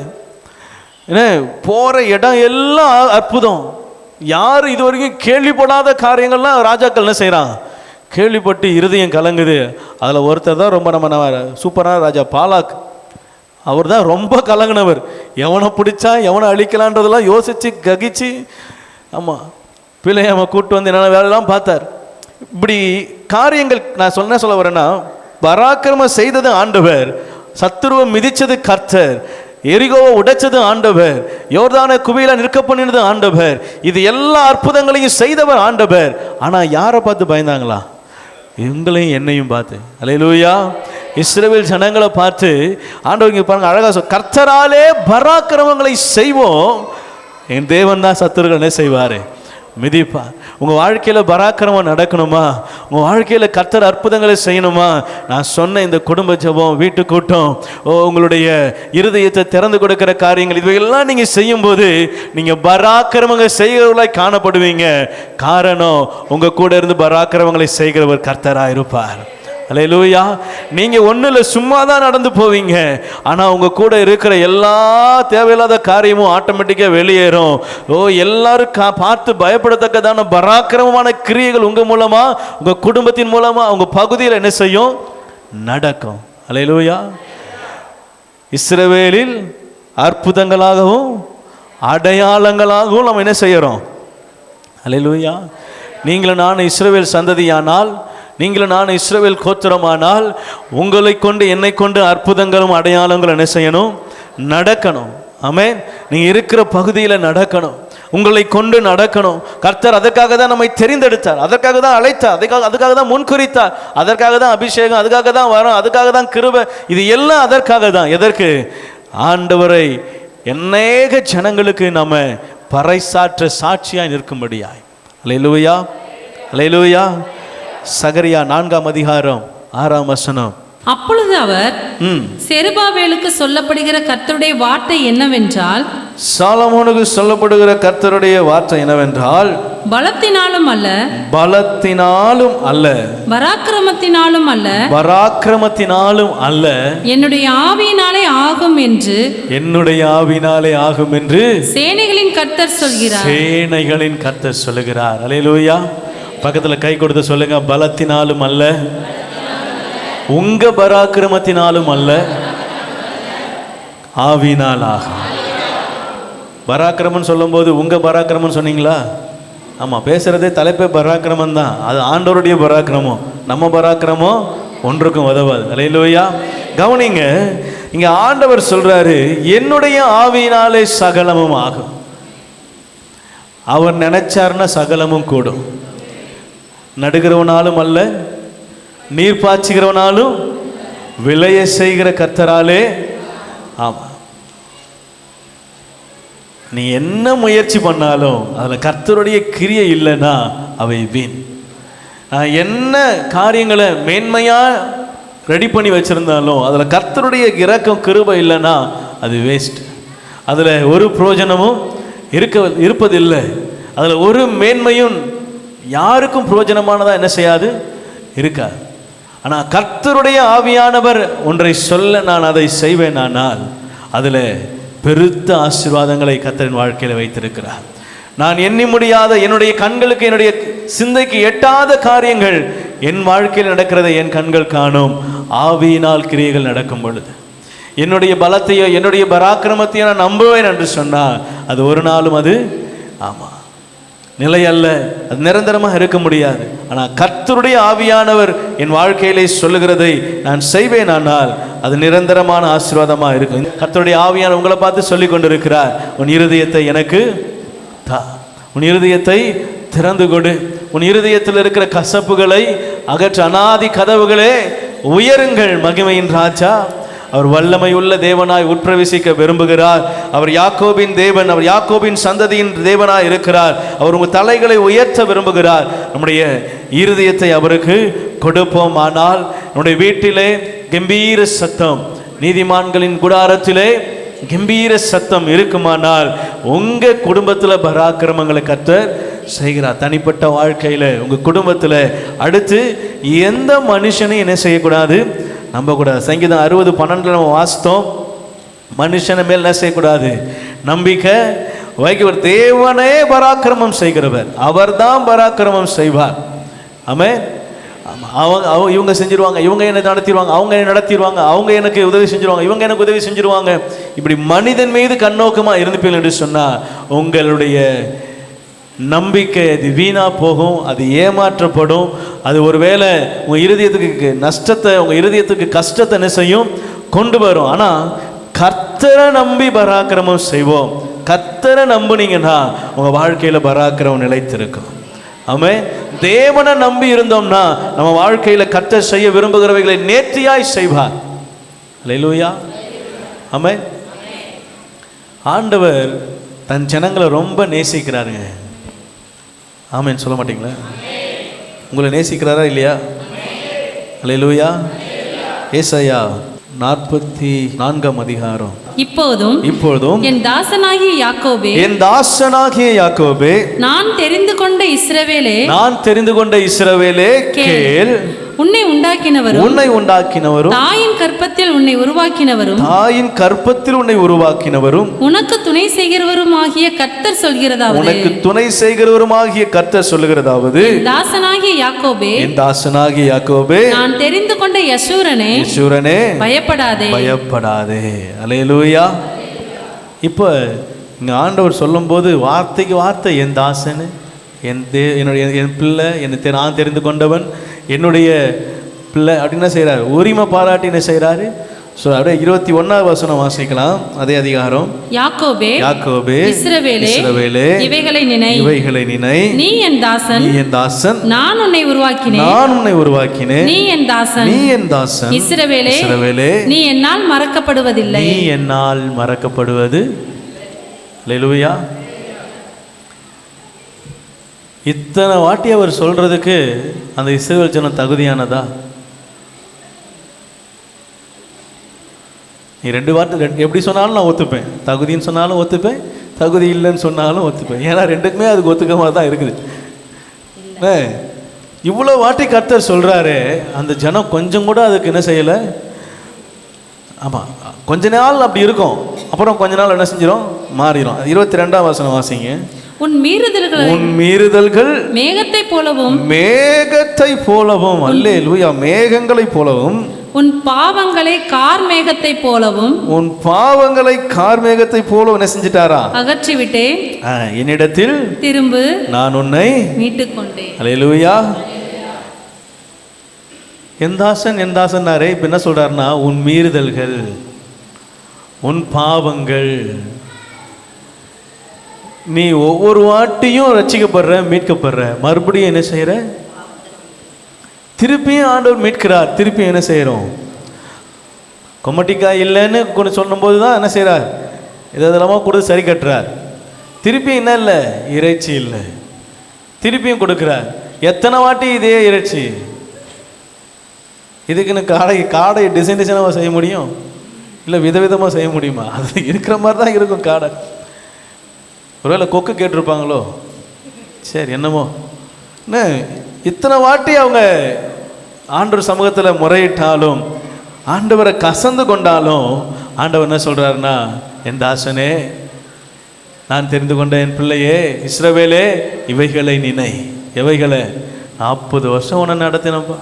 ஏன்னா போகிற இடம் எல்லாம் அற்புதம். யார் இது வரைக்கும் கேள்விப்படாத காரியங்கள்லாம் ராஜாக்கள் என்ன செய்கிறான், கேள்விப்பட்டு இருதயம் கலங்குது. அதில் ஒருத்தர் தான் ரொம்ப நம்ம சூப்பரான ராஜா பாலாக். அவர் தான் ரொம்ப கலங்கினவர். எவனை பிடிச்சா எவனை அழிக்கலான்றதெல்லாம் யோசித்து ககிச்சு, ஆமாம், பிள்ளையாம கூட்டு வந்து என்னென்ன வேலைலாம் பார்த்தார். இப்படி காரியங்கள் நான் சொல்ல வரேன்னா, பராக்கிரமம் செய்தது ஆண்டவர், சத்துருவை மிதிச்சது கர்த்தர், எரிகோவை உடைச்சது ஆண்டவர், யோர்தானை குவியில நிற்க பண்ணினது ஆண்டவர். இது எல்லா அற்புதங்களையும் செய்தவர் ஆண்டவர். ஆனால் யாரை பார்த்து பயந்தாங்களா, இவங்களையும் என்னையும் பார்த்து. அல்லேலூயா. இஸ்ரவேல் ஜனங்களை பார்த்து ஆண்டவர் இங்கே பாருங்க அழகா கர்த்தராலே பராக்கிரமங்களை செய்வோம், என் தேவன் தான் சத்துருக்கள் என்ன செய்வார், மிதிப்பா. உங்கள் வாழ்க்கையில் பராக்கிரமம் நடக்கணுமா, உங்கள் வாழ்க்கையில் கர்த்தர் அற்புதங்களை செய்யணுமா, நான் சொன்ன இந்த குடும்ப ஜெபம், வீட்டு கூட்டம், உங்களுடைய இருதயத்தை திறந்து கொடுக்கிற காரியங்கள், இவையெல்லாம் நீங்கள் செய்யும்போது நீங்கள் பராக்கிரமங்கள் செய்கிறவர்களாய் காணப்படுவீங்க. காரணம், உங்கள் கூட இருந்து பராக்கிரமங்களை செய்கிறவர் கர்த்தராக இருப்பார். அல்லேலூயா. நீங்கள் ஒன்றும் இல்லை, சும்மா தான் நடந்து போவீங்க. ஆனால் உங்கள் கூட இருக்கிற எல்லா தேவையில்லாத காரியமும் ஆட்டோமேட்டிக்காக வெளியேறும். எல்லாரும் பார்த்து பயப்படத்தக்கதான பராக்கிரமமான கிரியைகள் உங்கள் மூலமாக, உங்கள் குடும்பத்தின் மூலமாக, உங்கள் பகுதியில் என்ன செய்யும், நடக்கும். அல்லேலூயா. இஸ்ரவேலில் அற்புதங்களாகவும் அடையாளங்களாகவும் நம்ம என்ன செய்கிறோம். அல்லேலூயா. நீங்களும் நான் இஸ்ரவேல் சந்ததியானால், நீங்களும் நான் இஸ்ரவேல் கோத்திரமானால், உங்களை கொண்டு என்னை கொண்டு அற்புதங்களும் அடையாளங்களும் என்ன செய்யணும், நடக்கணும். ஆமென். நீங்கள் இருக்கிற பகுதியில் நடக்கணும், உங்களை கொண்டு நடக்கணும். கர்த்தர் அதற்காக தான் நம்மை தெரிந்தெடுத்தார், அதற்காக தான் அழைத்தார், அதுக்காக தான் முன்குறித்தார், அதற்காக தான் அபிஷேகம், அதுக்காக தான் வரம், அதுக்காக தான் கிருபை. இது எல்லாம் அதற்காக தான். எதற்கு? ஆண்டவரை அநேக ஜனங்களுக்கு நம்ம பறைசாற்ற சாட்சியாய் நிற்கும்படியாய். அல்லேலூயா, அல்லேலூயா. சகரியா 4ஆம் அதிகாரம் 6ஆம் வசனம். அப்பொழுது அவர் செருபாபேலுக்கு சொல்லப்படுகிற கர்த்தருடைய வார்த்தை என்னவென்றால், சாலமோனுக்கு சொல்லப்படுகிற கர்த்தருடைய வார்த்தை என்னவென்றால், பலத்தினாலும் அல்ல, பலத்தினாலும் அல்ல, பராக்கிரமத்தினாலும் அல்ல, பராக்கிரமத்தினாலும் அல்ல, என்னுடைய ஆவியினாலே ஆகும் என்று, என்னுடைய ஆவியினாலே ஆகும் என்று சேனைகளின் கர்த்தர் சொல்கிறார். சேனைகளின் கர்த்தர் சொல்லுகிறார். அல்லேலூயா. பக்கத்தில் கை கொடுத்து சொல்லுங்க, பலத்தினாலும் அல்ல, உங்க பராக்கிரமத்தினாலும் அல்ல, ஆவியினால் ஆகும். பராக்கிரமம் சொல்லும் போது உங்க பராக்கிரமம் சொன்னீங்களா? ஆமா, பேசுறதே தலைப்பே பராக்கிரமம் தான். அது ஆண்டவருடைய பராக்கிரமம். நம்ம பராக்கிரமம் ஒன்றுக்கும் உதவாது. அல்லேலூயா. கவனிங்க, இங்க ஆண்டவர் சொல்றாரு, என்னுடைய ஆவியினாலே சகலமும் ஆகும். அவர் நினைச்சார்னா சகலமும் கூடும். நடுகிறவனாலும் அல்ல, நீர் பாய்ச்சுகிறவனாலும், விளைய செய்கிற கர்த்தராலே. ஆமா, நீ என்ன முயற்சி பண்ணாலும் அதில் கர்த்தருடைய கிரியை இல்லைன்னா அவை வீண். என்ன காரியங்களை மேன்மையாக ரெடி பண்ணி வச்சுருந்தாலும் அதில் கர்த்தருடைய இரக்கம் கிருபை இல்லைன்னா அது வேஸ்ட். அதில் ஒரு பிரயோஜனமும் இருப்பதில்லை. அதில் ஒரு மேன்மையும் யாருக்கும் பிரயோஜனமானதாக என்ன செய்யாது, இருக்காது. ஆனால் கர்த்தருடைய ஆவியானவர் ஒன்றை சொல்ல நான் அதை செய்வேன், ஆனால் அதில் பெருத்த ஆசீர்வாதங்களை கர்த்தரின் வாழ்க்கையில் வைத்திருக்கிறார். நான் எண்ணி முடியாத, என்னுடைய கண்களுக்கு, என்னுடைய சிந்தைக்கு எட்டாத காரியங்கள் என் வாழ்க்கையில் நடக்கிறதை என் கண்கள் காணும். ஆவியினால் கிரியைகள் நடக்கும் பொழுது என்னுடைய பலத்தையோ என்னுடைய பராக்கிரமத்தையோ நான் நம்புவேன் என்று சொன்னால் அது ஒரு நாளும் அது நிலை அல்ல, அது நிரந்தரமாக இருக்க முடியாது. ஆனால் கர்த்தருடைய ஆவியானவர் என் வாழ்க்கையிலே சொல்லுகிறதை நான் செய்வேன், ஆனால் அது நிரந்தரமான ஆசீர்வாதமாக இருக்கும். கர்த்தருடைய ஆவியானவர் உங்களை பார்த்து சொல்லி கொண்டிருக்கிறார், உன் இருதயத்தை எனக்கு தா, உன் இருதயத்தை திறந்து கொடு, உன் இருதயத்தில் இருக்கிற கசப்புகளை அகற்ற, அநாதி கதவுகளே உயருங்கள். மகிமையின் ராஜா அவர் வல்லமை உள்ள தேவனாய் உட்பிரவேசிக்க விரும்புகிறார். அவர் யாக்கோபின் தேவன், அவர் யாக்கோபின் சந்ததியின் தேவனாய் இருக்கிறார். அவர் உங்கள் தலைகளை உயர்த்த விரும்புகிறார். நம்முடைய இருதயத்தை அவருக்கு கொடுப்போம். ஆனால் நம்முடைய வீட்டிலே கம்பீர சத்தம், நீதிமான்களின் கூடாரத்திலே கம்பீர சத்தம் இருக்குமானால் உங்கள் குடும்பத்தில் பராக்கிரமங்களை கர்த்தர் செய்கிறார். தனிப்பட்ட வாழ்க்கையில் உங்கள் குடும்பத்தில் அடுத்து எந்த மனுஷனையும் என்ன செய்யக்கூடாது, நம்பக்கூடாது. சங்கீதம் 60:12 நம்ம வாசித்தோம், மனுஷனை மேல் என்ன செய்யக்கூடாது, நம்பிக்கை வைக்கவர். தேவனே பராக்கிரமம் செய்கிறவர், அவர் தான் பராக்கிரமம் செய்வார். ஆமென். இவங்க செஞ்சிருவாங்க, இவங்க என்னை நடத்திடுவாங்க, அவங்க என்னை நடத்திடுவாங்க, அவங்க எனக்கு உதவி செஞ்சிருவாங்க, இவங்க எனக்கு உதவி செஞ்சிருவாங்க. இப்படி மனிதன் மீது கண்ணோக்கமாக இருந்துப்பீர்கள் என்று சொன்னால் உங்களுடைய நம்பிக்கை அது வீணாக போகும், அது ஏமாற்றப்படும். அது ஒருவேளை உங்கள் இருதயத்துக்கு நஷ்டத்தை, உங்கள் இருதயத்துக்கு கஷ்டத்தை என்ன செய்யும், கொண்டு வரும். ஆனால் கர்த்தரை நம்பி பராக்கிரமம் செய்வோம். கர்த்தரை நம்புனீங்கன்னா உங்கள் வாழ்க்கையில் பராக்கிரமம் நிலைத்திருக்கும். ஆமென். தேவனை நம்பி இருந்தோம்னா நம்ம வாழ்க்கையில் கர்த்தர் செய்ய விரும்புகிறவைகளை நேர்த்தியாய் செய்வார். அல்லேலூயா. ஆமென். ஆண்டவர் தன் ஜனங்களை ரொம்ப நேசிக்கிறாருங்க. ஆமென் சொல்ல மாட்டீங்களா? உங்களை நேசிக்கிறாரா இல்லையா? அல்லேலூயா. ஏசாயா 44ஆம் அதிகாரம். இப்பொழுதும் என் தாசனாகிய யாக்கோபே, நான் தெரிந்து கொண்ட இஸ்ரவேலே, கேள். உன்னை உண்டாக்கினவரும் தாயின் கற்பத்தில் உன்னை உருவாக்கினவரும் உனக்கு துணை செய்கிறவருமாகிய கர்த்தர் சொல்கிறதாவது, என் தாசனாகிய யாக்கோபே, நான் தெரிந்து கொண்ட யசூரனே, பயப்படாதே. அல்லேலூயா. இப்போ இங்க ஆண்டவர் சொல்லும்போது வார்த்தைக்கு வார்த்தை என் தாசன், என் பிள்ளை, நான் தெரிந்து கொண்டவன், என்னுடைய பிள்ளை அப்படின்னு செய்கிறார். உரிமை பாராட்டி என்ன செய்கிறாரு? ஸோ அப்படியே 21ஆவது வசனம் வாசிக்கலாம். அதே அதிகாரம். யாக்கோபே, இஸ்ரவேலே, இவைகளை நினை, நீ என் தாசன், நான் உன்னை உருவாக்கினேன், நீ என் தாசன், இஸ்ரவேலே, நீ என்னால் மறக்கப்படுவது. அல்லேலூயா. இத்தனை வாட்டி அவர் சொல்றதுக்கு அந்த இஸ்ரவேல் ஜனம் தகுதியானதா? நீ 2 வார்த்தை எப்படி சொன்னாலும் நான் ஒத்துப்பேன், தகுதின்னு சொன்னாலும் ஒத்துப்பேன், தகுதி இல்லைன்னு சொன்னாலும் ஒத்துப்பேன். ஏன்னா ரெண்டுக்குமே அதுக்கு ஒத்துக்க மாதிரி தான் இருக்குது. இவ்வளோ வாட்டி கர்த்தர் சொல்கிறாரு, அந்த ஜனம் கொஞ்சம் கூட அதுக்கு என்ன செய்யலை. ஆமாம், கொஞ்ச நாள் அப்படி இருக்கும், அப்புறம் கொஞ்ச நாள் என்ன செஞ்சிடும், மாறிடும். 22ஆம் வசனம் வாசிங்க. உன் மீறுதல்கள் மேகத்தை போலவும், அல்லேலூயா, மேகங்களை போலவும், உன் பாவங்களை கார் மேகத்தை போலவும் என்ன செஞ்சிட்டாரா, அகற்றிவிட்டேன். என்னிடத்தில் திரும்பு, நான் உன்னை மீட்டுக் கொண்டேன். அல்லேலூயா. என் தாசன் இப்ப என்ன சொல்றாருன்னா, உன் மீறுதல்கள், உன் பாவங்கள், நீ ஒவ்வொரு வாட்டியும் ரட்சிக்கப்படுற, மீட்கப்படுற, மறுபடியும் என்ன செய்யற, திருப்பியும் ஆண்டவர் மீட்கிறார். திருப்பியும் என்ன செய்யறோம், கொமட்டிக்காய் இல்லைன்னு கொஞ்சம் சொல்லும்போது தான் என்ன செய்யறார், இதெல்லாமா கொடுத்து சரி கட்டுறார். திருப்பியும் என்ன இல்லை, இறைச்சி இல்லை, திருப்பியும் கொடுக்குறார். எத்தனை வாட்டி இதே இறைச்சி? இதுக்குன்னு காடை டிசைனாக செய்ய முடியும், இல்லை விதவிதமாக செய்ய முடியுமா? அது இருக்கிற மாதிரி தான் இருக்கும் காடை. ஒருவேளை கொக்கு கேட்டிருப்பாங்களோ, சரி என்னமோ. இத்தனை வாட்டி அவங்க ஆண்டவர் சமூகத்தில் முறையிட்டாலும், ஆண்டவரை கசந்து கொண்டாலும், ஆண்டவர் என்ன சொல்கிறாருன்னா, என் தாசனே, நான் தெரிந்து கொண்ட என் பிள்ளையே, இஸ்ரவேலே, இவைகளை நினை. எவைகளை? 40 வருஷம் உன்னை நடத்தினப்பா.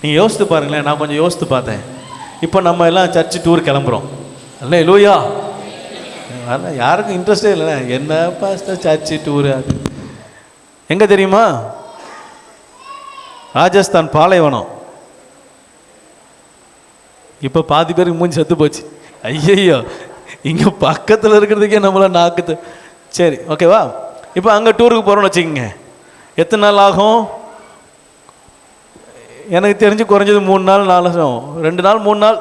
நீங்கள் யோசித்து பாருங்களேன். நான் கொஞ்சம் யோசித்து பார்த்தேன். இப்போ நம்ம எல்லாம் சர்ச்சு டூர் கிளம்புறோம். அல்ல லூயா. அதனால் யாருக்கும் இன்ட்ரெஸ்டே இல்லைண்ணே. என்ன பாஸ்டர் சர்ச்சு டூரு? அது எங்கே தெரியுமா? ராஜஸ்தான் பாலைவனம். இப்போ பாதி பேருக்கு மூஞ்சி செத்து போச்சு. ஐயையோ, இங்கே பக்கத்தில் இருக்கிறதுக்கே நம்மள நாக்குது. சரி, ஓகேவா? இப்போ அங்கே டூருக்கு போகிறோன்னு வச்சுக்கோங்க. எத்தனை நாள் ஆகும்? எனக்கு தெரிஞ்சு குறைஞ்சது 3 நாள் 4 2 நாள் 3 நாள்,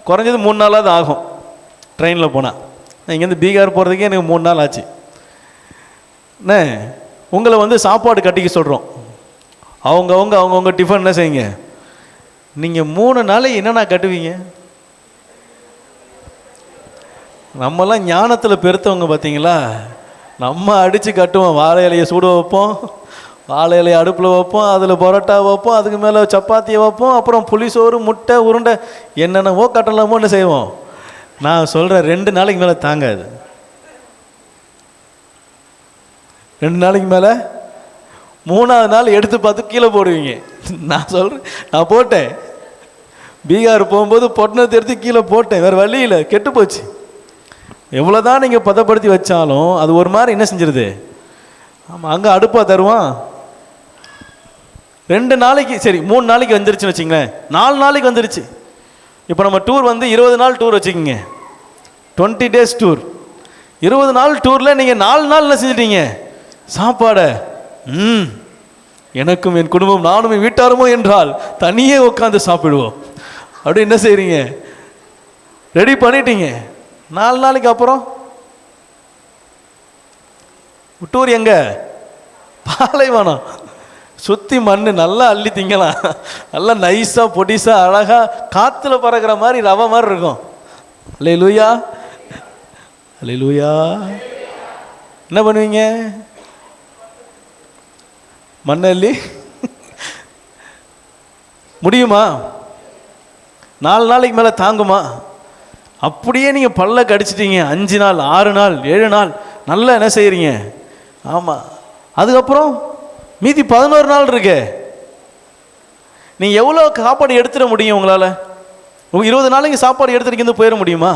குறைஞ்சது 3 நாளாவது ஆகும் ட்ரெயினில் போனால். இங்கேருந்து பீகார் போகிறதுக்கே எனக்கு 3 நாள் ஆச்சு. அண்ணே, உங்களை வந்து சாப்பாடு கட்டிக்க சொல்கிறோம். அவங்கவுங்க டிஃபன் என்ன செய்யுங்க. நீங்கள் 3 நாளைக்கு என்னென்ன கட்டுவீங்க? நம்மலாம் ஞானத்தில் பெருத்தவங்க பார்த்தீங்களா? நம்ம அடித்து கட்டுவோம். வாழை இலையை சூட வைப்போம், வாழை இலையை அடுப்பில் வைப்போம், அதில் பரோட்டா வைப்போம், அதுக்கு மேலே சப்பாத்தியை வைப்போம், அப்புறம் புளிசோறு முட்டை உருண்டை என்னென்னவோ கட்டலாமோன்னு செய்வோம். நான் சொல்கிறேன், 2 நாளைக்கு மேலே தாங்காது. 2 நாளைக்கு மேலே 3ஆவது நாள் எடுத்து பார்த்து கீழே போடுவீங்க. நான் சொல்கிறேன், நான் போட்டேன். பீகார் போகும்போது பொட்டணத்தை எடுத்து கீழே போட்டேன். வேறு வழி இல்லை, கெட்டு போச்சு. எவ்வளோ தான் நீங்கள் பதப்படுத்தி வச்சாலும் அது ஒரு மாதிரி என்ன செஞ்சிருது. ஆமாம், அங்கே அடுப்பாக தருவான். 2 நாளைக்கு சரி 3 நாளைக்கு வந்துருச்சுன்னு வச்சுங்களேன். 4 நாளைக்கு வந்துருச்சு. இப்போ நம்ம டூர் வந்து 20 நாள் டூர் வச்சுக்கிங்க, 20 days டூர். 20 நாள் டூரில் நீங்கள் 4 நாள் என்ன செஞ்சிட்டீங்க? சாப்பாடை எனக்கும் என் குடும்பம் நானும் என் வீட்டாருமோ என்றால் தனியே உட்காந்து சாப்பிடுவோம் அப்படி என்ன செய்கிறீங்க? ரெடி பண்ணிட்டீங்க. 4 நாளைக்கு அப்புறம் டூர் எங்க? பாலைவனம். சுற்றி மண் நல்லா அள்ளி திங்கலாம். நல்லா நைஸாக பொடிசாக அழகாக காற்றுல பறக்கிற மாதிரி ரவை மாதிரி இருக்கும். அல்லேலூயா, அல்லேலூயா. என்ன பண்ணுவீங்க? மண்ணள்ளி முடியுமா? 4 நாளைக்கு மேலே தாங்குமா? அப்படியே நீங்கள் பல்ல கடிச்சிட்டீங்க. 5 நாள் 6 நாள் 7 நாள் நல்லா என்ன செய்கிறீங்க? ஆமாம். அதுக்கப்புறம் மீதி 11 நாள் இருக்கு. நீங்கள் எவ்வளோ சாப்பாடு எடுத்துட முடியும் உங்களால்? 20 நாளைக்கு சாப்பாடு எடுத்துட்டு போயிட முடியுமா?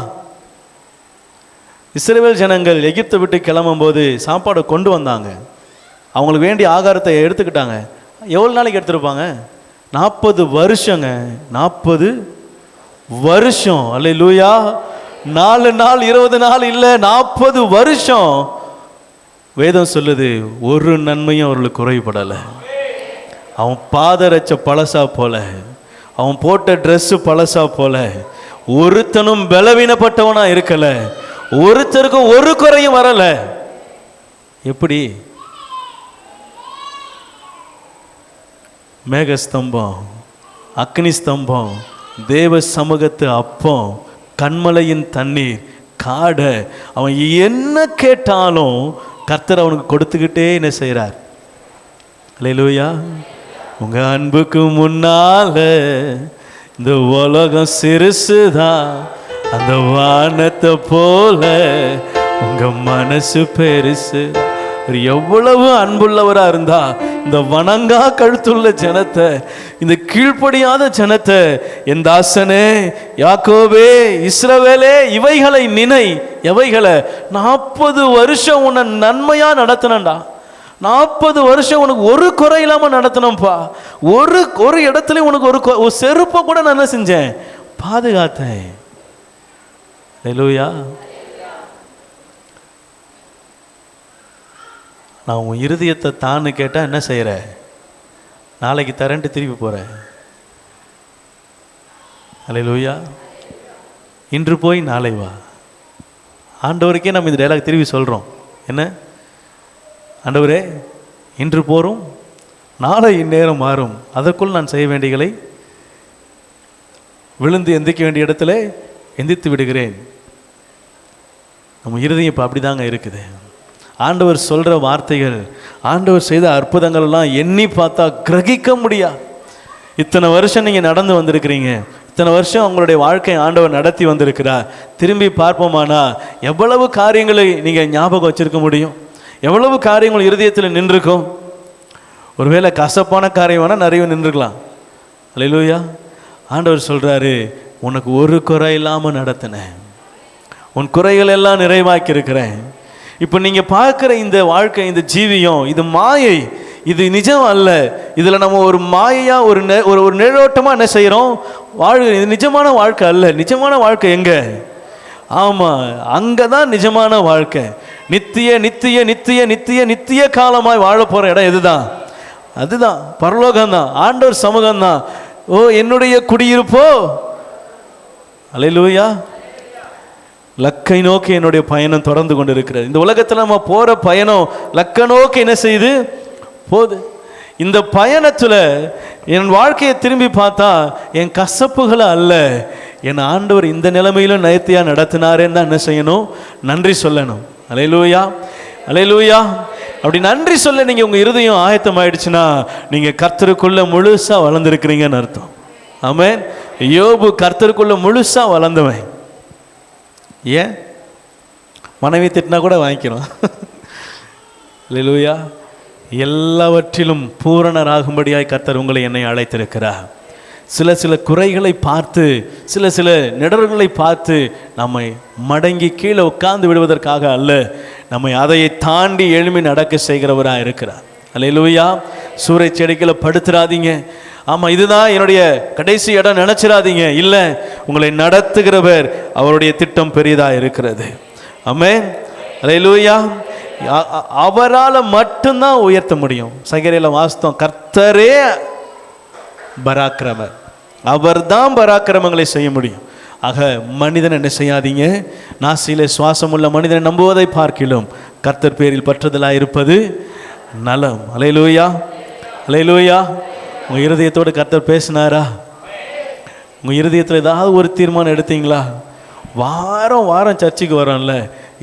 இஸ்ரவேல் ஜனங்கள் எகிப்தை விட்டு கிளம்பும் போது சாப்பாடு கொண்டு வந்தாங்க. அவங்களுக்கு வேண்டிய ஆகாரத்தை எடுத்துக்கிட்டாங்க. எவ்வளோ நாளைக்கு எடுத்துருப்பாங்க? 40 வருஷங்க. 40 வருஷம். அல்லேலூயா. 4 நாள் 20 நாள் இல்லை, 40 வருஷம். வேதம் சொல்லுது, ஒரு நன்மையும் அவர்களுக்கு குறைபடலை. அவன் பாதரச்ச பழசா போல, அவன் போட்ட ட்ரெஸ்ஸு பழசா போல, ஒருத்தனும் பலவீனப்பட்டவனா இருக்கல, ஒருத்தருக்கும் ஒரு குறையும் வரல. எப்படி? மேகஸ்தம்பம், அக்னி ஸ்தம்பம், தேவ சமூகத்து அப்பம், கண்மலையின் தண்ணீர், காடை. அவன் என்ன கேட்டாலும் கர்த்தர் அவனுக்கு கொடுத்துக்கிட்டே என்ன செய்கிறார்? அல்லேலூயா. உங்க அன்புக்கு முன்னால இந்த உலகம் சிறுசுதான், அந்த வானத்தை போல உங்க மனசு பெருசு. எவ்வளவு அன்புள்ளவரா இருந்தா இந்த வணங்கா கழுத்துள்ள ஜனத்தை, இந்த கீழ்ப்படியாத ஜனத்தை, என் தாசனே யாக்கோபே இஸ்ரவேலே இவைகளை நினை. எவைகளை? 40 வருஷம் உன்னை நன்மையா நடத்தினண்டா. 40 வருஷம் உனக்கு ஒரு குறை இல்லாம நடத்தினப்பா. ஒரு இடத்துல உனக்கு ஒரு செருப்பை கூட நான் என்ன செஞ்சேன்? பாதுகாத்தேன். அல்லேலூயா. நான் உன் இருதயத்தை தான்னு கேட்டால் என்ன செய்கிற? நாளைக்கு தரேன்ட்டு திருப்பி போகிறேன். அல்லேலூயா. இன்று போய் நாளை வா. ஆண்டவருக்கே நம்ம இந்த டைலாக் திருப்பி சொல்கிறோம். என்ன? ஆண்டவரே, இன்று போகிறோம், நாளை இந்நேரம் மாறும், அதற்குள் நான் செய்ய வேண்டியகளை விழுந்து எந்திக்க வேண்டிய இடத்துல எந்தித்து விடுகிறேன். நம்ம இருதயம் இப்போ அப்படி தாங்க இருக்குது. ஆண்டவர் சொல்கிற வார்த்தைகள், ஆண்டவர் செய்த அற்புதங்கள் எல்லாம் எண்ணி பார்த்தா கிரகிக்க முடியாது. இத்தனை வருஷம் நீங்கள் நடந்து வந்திருக்கிறீங்க, இத்தனை வருஷம் உங்களுடைய வாழ்க்கை ஆண்டவர் நடத்தி வந்திருக்கிறார். திரும்பி பார்ப்போமானா எவ்வளவு காரியங்களை நீங்கள் ஞாபகம் வச்சிருக்க முடியும்? எவ்வளவு காரியங்கள் இருதயத்தில் நின்றுக்கும்? ஒருவேளை கசப்பான காரியம் வேணால் நிறைய நின்றுக்கலாம். அல்லேலூயா. ஆண்டவர் சொல்கிறாரு, உனக்கு ஒரு குறை இல்லாமல் நடத்தினேன், உன் குறைகள் எல்லாம் நிறைவாக்கி இருக்கிறேன். இப்போ நீங்கள் பார்க்குற இந்த வாழ்க்கை, இந்த ஜீவியம், இது மாயை, இது நிஜம் அல்ல. இதில் நம்ம ஒரு மாயையாக ஒரு நிழோட்டமாக என்ன செய்கிறோம், இது நிஜமான வாழ்க்கை அல்ல. நிஜமான வாழ்க்கை எங்கே? ஆமாம், அங்கே தான் நிஜமான வாழ்க்கை. நித்திய நித்திய நித்திய நித்திய நித்திய காலமாய் வாழ போகிற இடம் எதுதான்? அதுதான் பரலோகம்தான், ஆண்டவர் சமூகம்தான். ஓ, என்னுடைய குடியிருப்போ. அல்லேலூயா. லக்கை நோக்கி என்னுடைய பயணம் தொடர்ந்து கொண்டு இருக்கிறது. இந்த உலகத்தில் நம்ம போகிற பயணம் லக்கை நோக்கி என்ன செய்யுது, போகுது. இந்த பயணத்தில் என் வாழ்க்கையை திரும்பி பார்த்தா என் கசப்புகளை அல்ல, என் ஆண்டவர் இந்த நிலைமையிலும் நேர்த்தியாக நடத்தினாரேன்னு தான் என்ன செய்யணும், நன்றி சொல்லணும். அல்லேலூயா, அல்லேலூயா. அப்படி நன்றி சொல்ல நீங்கள் உங்கள் இருதயம் ஆயத்தம் ஆயிடுச்சுன்னா நீங்கள் கர்த்தருக்குள்ள முழுசாக வளர்ந்துருக்கிறீங்கன்னு அர்த்தம். ஆமென். யோபு கர்த்தருக்குள்ள முழுசாக வளர்ந்தவன். ஏன்? மனைவி திட்டினா கூட வாங்கிக்கிறோம். அல்லேலூயா. எல்லாவற்றிலும் பூரணராகும்படியாய் கர்த்தர் உங்களை என்னை அழைத்திருக்கிறார். சில குறைகளை பார்த்து, சில நிடர்களை பார்த்து நம்மை மடங்கி கீழே உட்கார்ந்து விடுவதற்காக அல்ல, நம்மை அதையை தாண்டி எழும்பி நடக்க செய்கிறவராக இருக்கிறார். அல்லேலூயா. சூறை செடிகளை படுத்துறாதீங்க. ஆமாம், இதுதான் என்னுடைய கடைசி இடம் நினச்சிடாதீங்க. இல்லை, உங்களை நடத்துகிறவர், அவருடைய திட்டம் பெரியதாக இருக்கிறது. ஆமென். அல்லேலூயா. அவரால் மட்டும்தான் உயர்த்த முடியும். சங்கீதத்தில் வாசித்தோம், கர்த்தரே பராக்கிரமர், அவர் தான் பராக்கிரமங்களை செய்ய முடியும். ஆக மனிதன் என்ன செய்யாதீங்க, நாசியிலே சுவாசம் உள்ள மனிதனை நம்புவதை பார்க்கிலும் கர்த்தர் பேரில் பற்றுதலாக இருப்பது நலம். அல்லேலூயா, அல்லேலூயா. உங்கள் இருதயத்தோடு கர்த்தர் பேசினாரா? உங்கள் இருதயத்தில் ஏதாவது ஒரு தீர்மானம் எடுத்தீங்களா? வாரம் வாரம் சர்ச்சுக்கு வரோம்ல,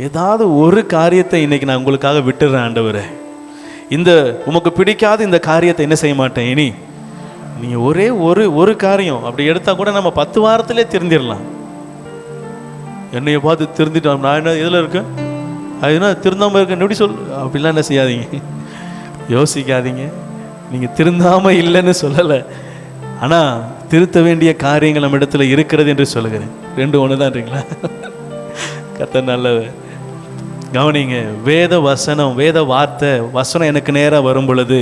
ஏதாவது ஒரு காரியத்தை இன்னைக்கு நான் உங்களுக்காக விட்டுறேன் ஆண்டவரே, இந்த உமக்கு பிடிக்காத இந்த காரியத்தை என்ன செய்ய மாட்டேன் இனி. நீங்கள் ஒரே ஒரு காரியம் அப்படி எடுத்தால் கூட நம்ம 10 வாரத்திலே திருந்திடலாம். என்னையை பார்த்து திருந்திட்டோம், நான் என்ன இதில் இருக்கேன், அதுனா திருந்தாமல் இருக்கேன் எப்படி சொல், அப்படிலாம் என்ன செய்யாதீங்க, யோசிக்காதீங்க. நீங்கள் திருந்தாமல் இல்லைன்னு சொல்லலை, ஆனால் திருத்த வேண்டிய காரியங்கள் நம்ம இடத்துல இருக்கிறது என்று சொல்லுகிறேன். 2 ஒன்று தான்றீங்களா? கர்த்தர் நல்லவர். கவனிங்க, வேத வசனம், வேத வார்த்தை வசனம் எனக்கு நேராக வரும் பொழுது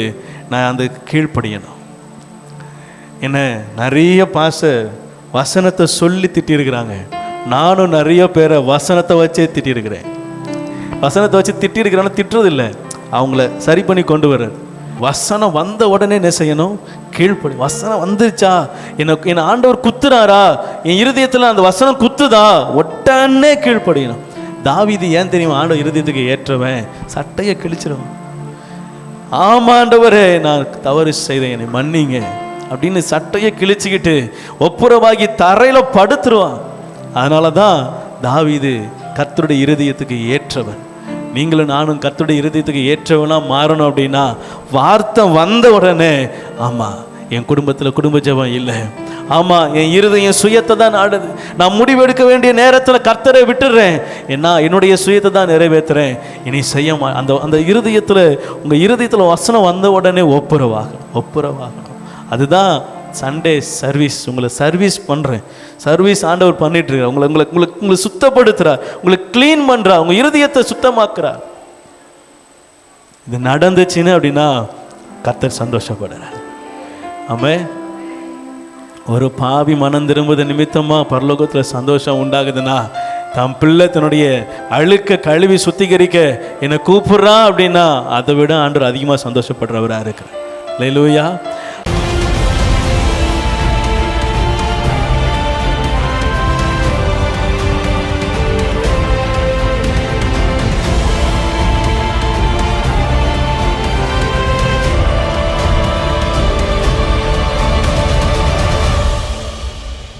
நான் அந்த கீழ்ப்படியணும். என்ன நிறைய வசனத்தை சொல்லி திட்டிருக்கிறாங்க. நானும் நிறைய பேரை வசனத்தை வச்சே திட்டிருக்கிறேன். வசனத்தை வச்சு திட்டிருக்கிறான்னு திட்டுறது இல்லை, அவங்கள சரி பண்ணி கொண்டு வர்றது. வசனம் வந்த உடனே என்ன செய்யணும், கீழ்ப்படி. வசனம் வந்துருச்சா, என்ன ஆண்டவர் குத்துறாரா, என் இருதயத்தில் அந்த வசனம் குத்துதா, உடனே கீழ்ப்படியணும். தாவீது ஏன் தெரியுமா ஆண்டவர் இருதயத்துக்கு ஏற்றவன்? சட்டையை கிழிச்சிருவான். ஆமாண்டவரே, நான் தவறு செய்தேன், என்னை மன்னிங்க அப்படின்னு சட்டையை கிழிச்சுக்கிட்டு ஒப்புரவாகி தரையில் படுத்துருவான். அதனால தான் தாவீது கர்த்தருடைய இருதயத்துக்கு ஏற்றவன். நீங்களும் நானும் கர்த்தருடைய இருதயத்துக்கு ஏற்றவனா மாறணும் அப்படின்னா வார்த்தை வந்த உடனே, ஆமாம் என் குடும்பத்தில் குடும்ப ஜெபம் இல்லை, ஆமாம் என் இருதயம் சுயத்தை தான் நாடுது, நான் முடிவெடுக்க வேண்டிய நேரத்தில் கர்த்தரை விட்டுடுறேன், என்னுடைய சுயத்தை தான் நிறைவேற்றுறேன், இனி செய்ய அந்த இருதயத்தில், உங்கள் இருதயத்தில் வசனம் வந்த உடனே ஒப்புரவாகணும். அதுதான் சண்டே சர்வீஸ். உங்களை சர்வீஸ் பண்ணுறேன், சர்வீஸ் ஆண்டவர் பண்ணிட்டுருக்கார். உங்களை சுத்தப்படுத்துகிறார், உங்களை க்ளீன் பண்ணுறார், உங்கள் இருதயத்தை சுத்தமாக்குறார். இது நடந்துச்சுன்னு அப்படின்னா கர்த்தர் சந்தோஷப்படுறார். ஆமென். ஒரு பாவி மனம் திரும்புவது நிமித்தமாக பரலோகத்தில் சந்தோஷம் உண்டாகுதுன்னா, தன் பிள்ளை தன்னுடைய அழுக்க கழுவி சுத்திகரிக்க என்னை கூப்பிட்றான் அப்படின்னா அதை விட ஆண்டவர் அதிகமாக சந்தோஷப்படுறவராக இருக்கிறார். அல்லேலூயா.